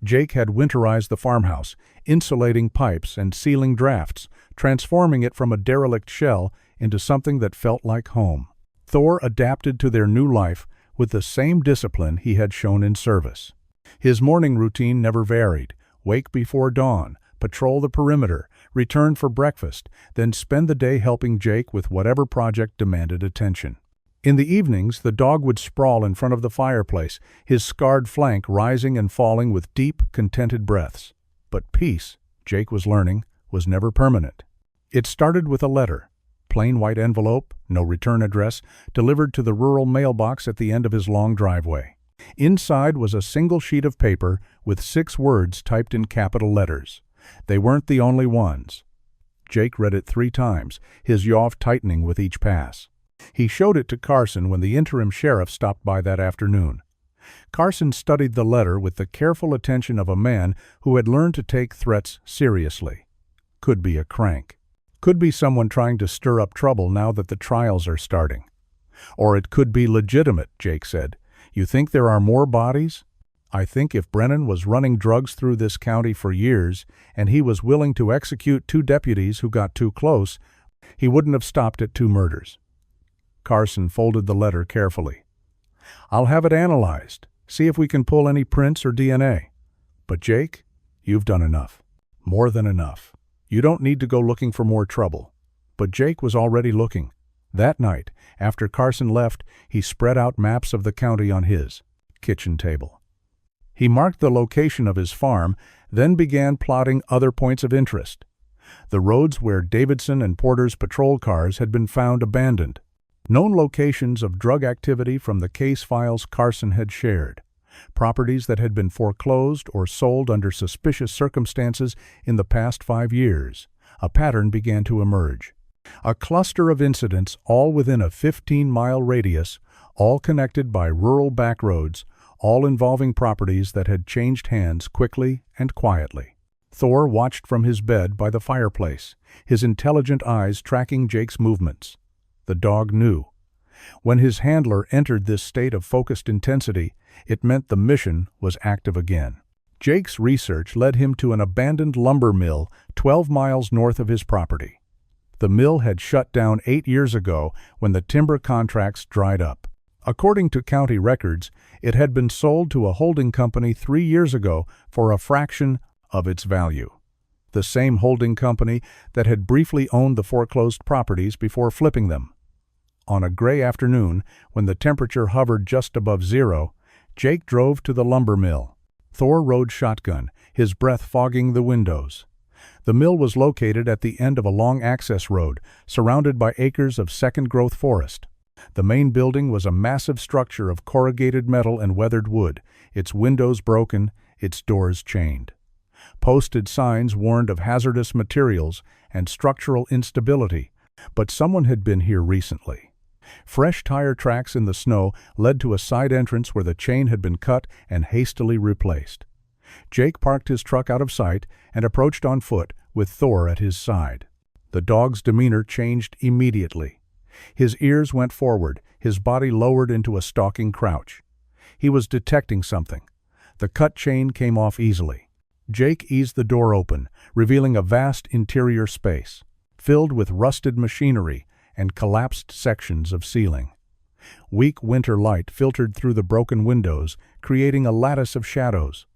Jake had winterized the farmhouse, insulating pipes and sealing drafts, transforming it from a derelict shell into something that felt like home. Thor adapted to their new life with the same discipline he had shown in service. His morning routine never varied: wake before dawn, patrol the perimeter, return for breakfast, then spend the day helping Jake with whatever project demanded attention. In the evenings, the dog would sprawl in front of the fireplace, his scarred flank rising and falling with deep, contented breaths. But peace, Jake was learning, was never permanent. It started with a letter, plain white envelope, no return address, delivered to the rural mailbox at the end of his long driveway. Inside was a single sheet of paper with 6 words typed in capital letters. They weren't the only ones. Jake read it 3 times, his jaw tightening with each pass. He showed it to Carson when the interim sheriff stopped by that afternoon. Carson studied the letter with the careful attention of a man who had learned to take threats seriously. Could be a crank. Could be someone trying to stir up trouble now that the trials are starting. Or it could be legitimate, Jake said. You think there are more bodies? I think if Brennan was running drugs through this county for years and he was willing to execute 2 deputies who got too close, he wouldn't have stopped at 2 murders. Carson folded the letter carefully. I'll have it analyzed, see if we can pull any prints or DNA. But Jake, you've done enough. More than enough. You don't need to go looking for more trouble. But Jake was already looking. That night, after Carson left, he spread out maps of the county on his kitchen table. He marked the location of his farm, then began plotting other points of interest. The roads where Davidson and Porter's patrol cars had been found abandoned. Known locations of drug activity from the case files Carson had shared. Properties that had been foreclosed or sold under suspicious circumstances in the past 5 years. A pattern began to emerge. A cluster of incidents all within a 15-mile radius, all connected by rural backroads, all involving properties that had changed hands quickly and quietly. Thor watched from his bed by the fireplace, his intelligent eyes tracking Jake's movements. The dog knew. When his handler entered this state of focused intensity, it meant the mission was active again. Jake's research led him to an abandoned lumber mill 12 miles north of his property. The mill had shut down 8 years ago when the timber contracts dried up. According to county records, it had been sold to a holding company 3 years ago for a fraction of its value. The same holding company that had briefly owned the foreclosed properties before flipping them. On a gray afternoon, when the temperature hovered just above 0, Jake drove to the lumber mill. Thor rode shotgun, his breath fogging the windows. The mill was located at the end of a long access road, surrounded by acres of second-growth forest. The main building was a massive structure of corrugated metal and weathered wood, its windows broken, its doors chained. Posted signs warned of hazardous materials and structural instability, but someone had been here recently. Fresh tire tracks in the snow led to a side entrance where the chain had been cut and hastily replaced. Jake parked his truck out of sight and approached on foot with Thor at his side. The dog's demeanor changed immediately. His ears went forward, his body lowered into a stalking crouch. He was detecting something. The cut chain came off easily. Jake eased the door open, revealing a vast interior space, filled with rusted machinery and collapsed sections of ceiling. Weak winter light filtered through the broken windows, creating a lattice of shadows.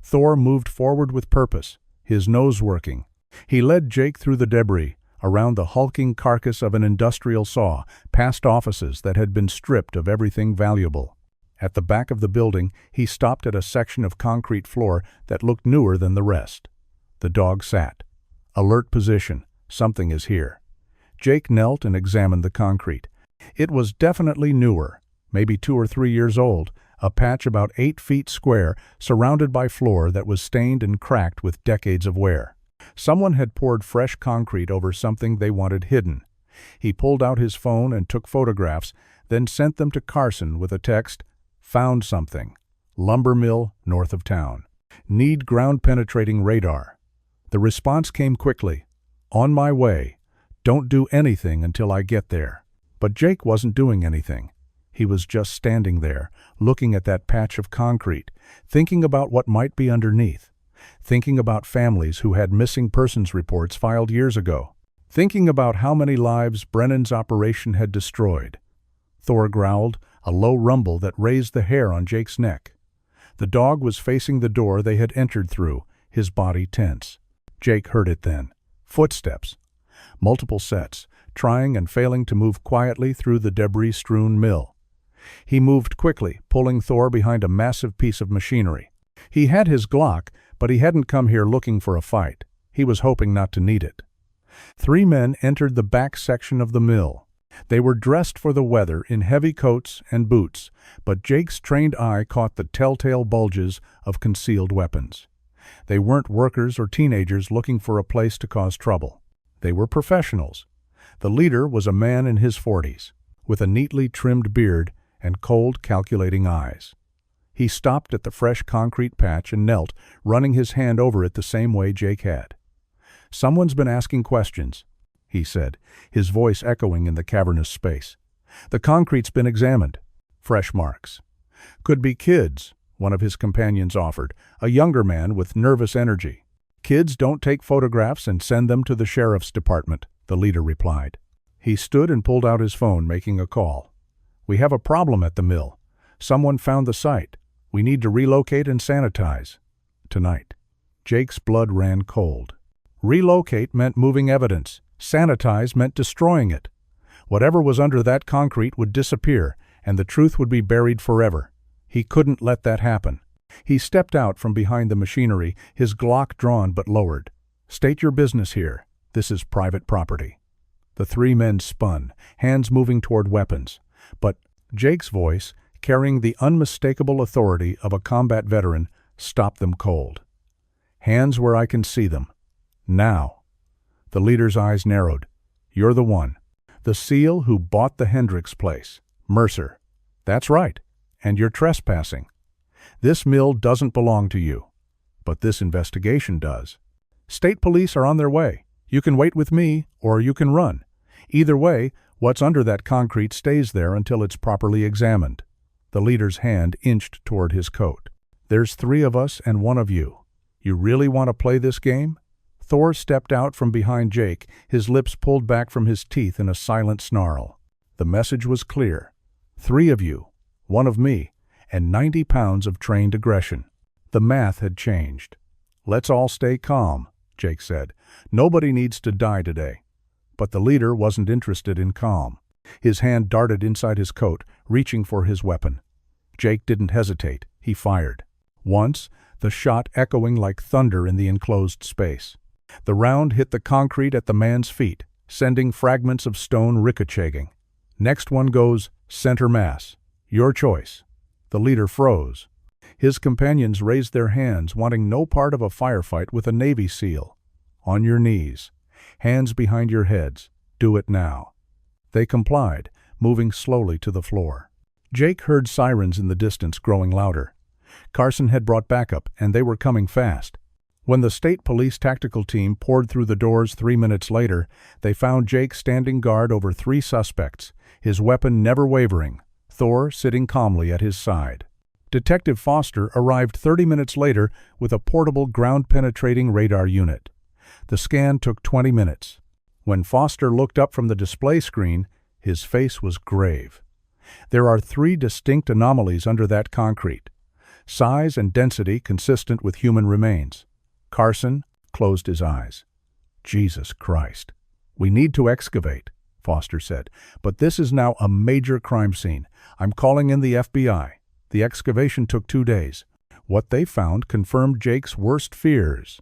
Thor moved forward with purpose, his nose working. He led Jake through the debris, around the hulking carcass of an industrial saw, past offices that had been stripped of everything valuable. At the back of the building, he stopped at a section of concrete floor that looked newer than the rest. The dog sat. Alert position. Something is here. Jake knelt and examined the concrete. It was definitely newer, maybe 2 or 3 years old, a patch about 8 feet square, surrounded by floor that was stained and cracked with decades of wear. Someone had poured fresh concrete over something they wanted hidden. He pulled out his phone and took photographs, then sent them to Carson with a text, "Found something. Lumber mill north of town. Need ground-penetrating radar." The response came quickly. "On my way. Don't do anything until I get there." But Jake wasn't doing anything. He was just standing there, looking at that patch of concrete, thinking about what might be underneath, thinking about families who had missing persons reports filed years ago, thinking about how many lives Brennan's operation had destroyed. Thor growled, a low rumble that raised the hair on Jake's neck. The dog was facing the door they had entered through, his body tense. Jake heard it then. Footsteps. Multiple sets, trying and failing to move quietly through the debris-strewn mill. He moved quickly, pulling Thor behind a massive piece of machinery. He had his Glock, but he hadn't come here looking for a fight. He was hoping not to need it. 3 men entered the back section of the mill. They were dressed for the weather in heavy coats and boots, but Jake's trained eye caught the telltale bulges of concealed weapons. They weren't workers or teenagers looking for a place to cause trouble. They were professionals. The leader was a man in his 40s, with a neatly trimmed beard and cold, calculating eyes. He stopped at the fresh concrete patch and knelt, running his hand over it the same way Jake had. "Someone's been asking questions," he said, his voice echoing in the cavernous space. "The concrete's been examined. Fresh marks. Could be kids," one of his companions offered, a younger man with nervous energy. "Kids don't take photographs and send them to the sheriff's department," the leader replied. He stood and pulled out his phone, making a call. "We have a problem at the mill. Someone found the site. We need to relocate and sanitize. Tonight." Jake's blood ran cold. Relocate meant moving evidence. Sanitize meant destroying it. Whatever was under that concrete would disappear, and the truth would be buried forever. He couldn't let that happen. He stepped out from behind the machinery, his Glock drawn but lowered. "State your business here. This is private property." The 3 men spun, hands moving toward weapons. But Jake's voice, carrying the unmistakable authority of a combat veteran, stopped them cold. "Hands where I can see them. Now." The leader's eyes narrowed. "You're the one. The SEAL who bought the Hendricks place. Mercer." "That's right. And you're trespassing. This mill doesn't belong to you. But this investigation does. State police are on their way. You can wait with me, or you can run. Either way, what's under that concrete stays there until it's properly examined." The leader's hand inched toward his coat. "There's 3 of us and 1 of you. You really want to play this game?" Thor stepped out from behind Jake, his lips pulled back from his teeth in a silent snarl. The message was clear. 3 of you, 1 of me, and 90 pounds of trained aggression. The math had changed. "Let's all stay calm," Jake said. "Nobody needs to die today." But the leader wasn't interested in calm. His hand darted inside his coat, reaching for his weapon. Jake didn't hesitate. He fired. Once, the shot echoing like thunder in the enclosed space. The round hit the concrete at the man's feet, sending fragments of stone ricocheting. "Next one goes center mass. Your choice." The leader froze. His companions raised their hands, wanting no part of a firefight with a Navy SEAL. "On your knees. Hands behind your heads. Do it now." They complied, moving slowly to the floor. Jake heard sirens in the distance growing louder. Carson had brought backup, and they were coming fast. When the state police tactical team poured through the doors 3 minutes later, they found Jake standing guard over 3 suspects, his weapon never wavering, Thor sitting calmly at his side. Detective Foster arrived 30 minutes later with a portable ground-penetrating radar unit. The scan took 20 minutes. When Foster looked up from the display screen, his face was grave. "There are 3 distinct anomalies under that concrete. Size and density consistent with human remains." Carson closed his eyes. "Jesus Christ. We need to excavate," Foster said. "But this is now a major crime scene. I'm calling in the FBI. The excavation took 2 days. What they found confirmed Jake's worst fears.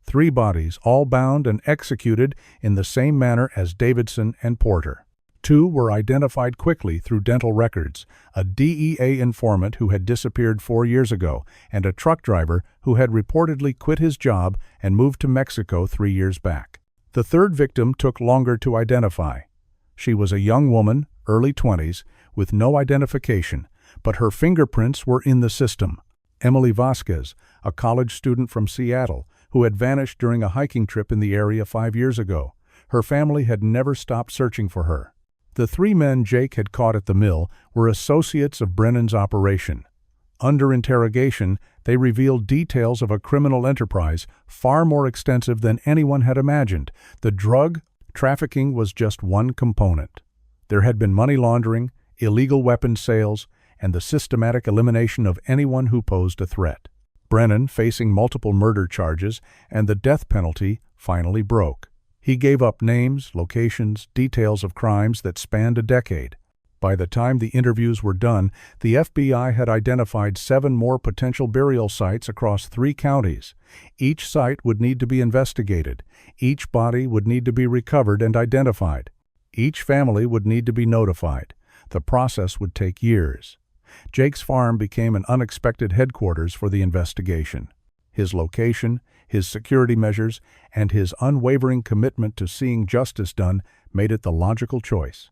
3 bodies, all bound and executed in the same manner as Davidson and Porter. Two were identified quickly through dental records: a DEA informant who had disappeared 4 years ago, and a truck driver who had reportedly quit his job and moved to Mexico 3 years back. The third victim took longer to identify. She was a young woman, early 20s, with no identification, but her fingerprints were in the system. Emily Vasquez, a college student from Seattle, who had vanished during a hiking trip in the area 5 years ago. Her family had never stopped searching for her. The 3 men Jake had caught at the mill were associates of Brennan's operation. Under interrogation, they revealed details of a criminal enterprise far more extensive than anyone had imagined. The drug trafficking was just one component. There had been money laundering, illegal weapons sales, and the systematic elimination of anyone who posed a threat. Brennan, facing multiple murder charges and the death penalty, finally broke. He gave up names, locations, details of crimes that spanned a decade. By the time the interviews were done, the FBI had identified 7 more potential burial sites across 3 counties. Each site would need to be investigated. Each body would need to be recovered and identified. Each family would need to be notified. The process would take years. Jake's farm became an unexpected headquarters for the investigation. His location, his security measures, and his unwavering commitment to seeing justice done made it the logical choice.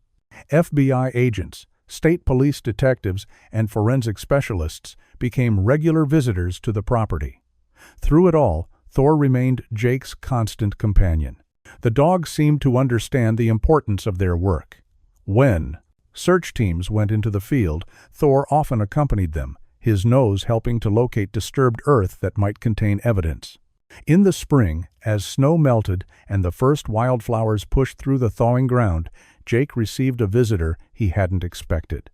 FBI agents, state police detectives, and forensic specialists became regular visitors to the property. Through it all, Thor remained Jake's constant companion. The dog seemed to understand the importance of their work. When search teams went into the field, Thor often accompanied them, his nose helping to locate disturbed earth that might contain evidence. In the spring, as snow melted and the first wildflowers pushed through the thawing ground, Jake received a visitor he hadn't expected.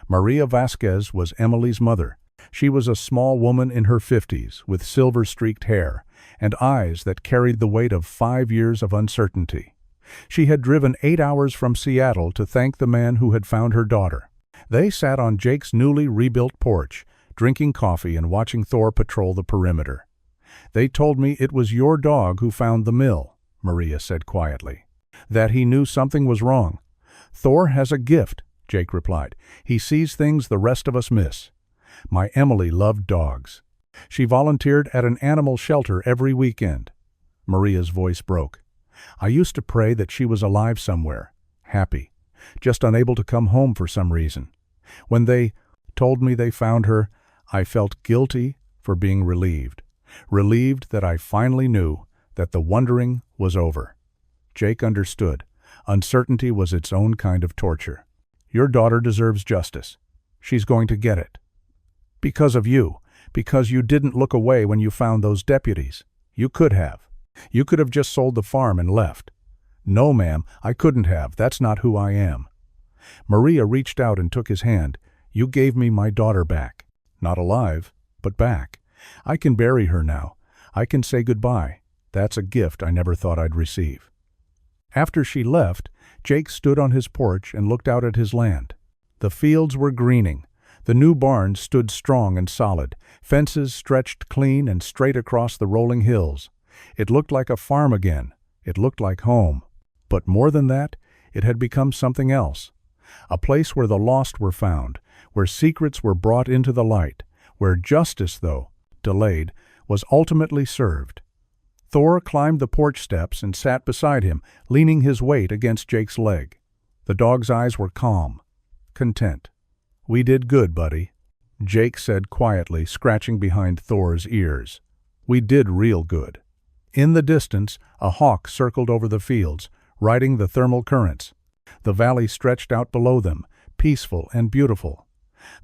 Maria Vasquez was Emily's mother. She was a small woman in her 50s, with silver-streaked hair and eyes that carried the weight of 5 years of uncertainty. She had driven 8 hours from Seattle to thank the man who had found her daughter. They sat on Jake's newly rebuilt porch, drinking coffee and watching Thor patrol the perimeter. "They told me it was your dog who found the mill," Maria said quietly. "That he knew something was wrong." "Thor has a gift," Jake replied. "He sees things the rest of us miss." "My Emily loved dogs. She volunteered at an animal shelter every weekend." Maria's voice broke. "I used to pray that she was alive somewhere, happy, just unable to come home for some reason. When they told me they found her, I felt guilty for being relieved. Relieved that I finally knew that the wondering was over." Jake understood. Uncertainty was its own kind of torture. "Your daughter deserves justice. She's going to get it. Because of you. Because you didn't look away when you found those deputies. You could have. You could have just sold the farm and left." "No, ma'am, I couldn't have. That's not who I am." Maria reached out and took his hand. "You gave me my daughter back. Not alive, but back. I can bury her now. I can say goodbye. That's a gift I never thought I'd receive." After she left, Jake stood on his porch and looked out at his land. The fields were greening. The new barn stood strong and solid. Fences stretched clean and straight across the rolling hills. It looked like a farm again. It looked like home. But more than that, it had become something else. A place where the lost were found, where secrets were brought into the light, where justice, though delayed, was ultimately served. Thor climbed the porch steps and sat beside him, leaning his weight against Jake's leg. The dog's eyes were calm, content. "We did good, buddy," Jake said quietly, scratching behind Thor's ears. "We did real good." In the distance, a hawk circled over the fields, riding the thermal currents. The valley stretched out below them, peaceful and beautiful.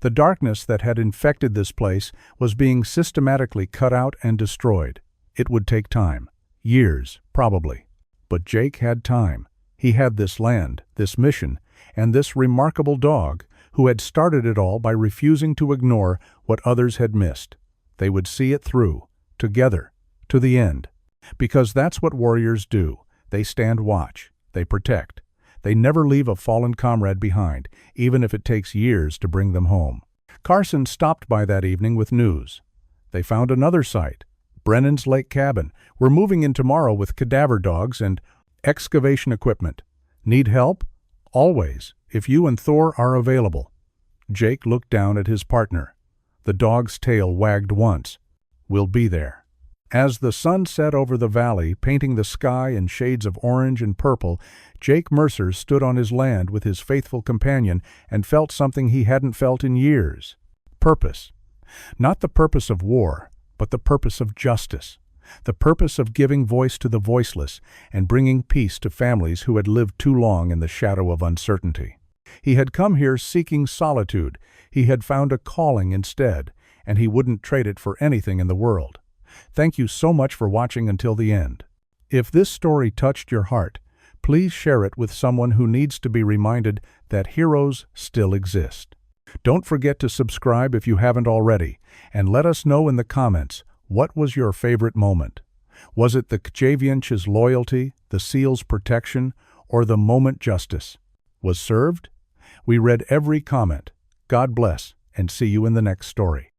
The darkness that had infected this place was being systematically cut out and destroyed. It would take time. Years, probably. But Jake had time. He had this land, this mission, and this remarkable dog who had started it all by refusing to ignore what others had missed. They would see it through, together, to the end. Because that's what warriors do. They stand watch. They protect. They never leave a fallen comrade behind, even if it takes years to bring them home. Carson stopped by that evening with news. They found another site, Brennan's Lake Cabin. "We're moving in tomorrow with cadaver dogs and excavation equipment. Need help?" Always, if you and Thor are available. Jake looked down at his partner. The dog's tail wagged once. We'll be there. As the sun set over the valley, painting the sky in shades of orange and purple, Jake Mercer stood on his land with his faithful companion and felt something he hadn't felt in years. Purpose. Not the purpose of war, but the purpose of justice. The purpose of giving voice to the voiceless and bringing peace to families who had lived too long in the shadow of uncertainty. He had come here seeking solitude. He had found a calling instead, and he wouldn't trade it for anything in the world. Thank you so much for watching until the end. If this story touched your heart, please share it with someone who needs to be reminded that heroes still exist. Don't forget to subscribe if you haven't already, and let us know in the comments, what was your favorite moment? Was it the Cascades' loyalty, the SEAL's protection, or the moment justice was served? We read every comment. God bless, and see you in the next story.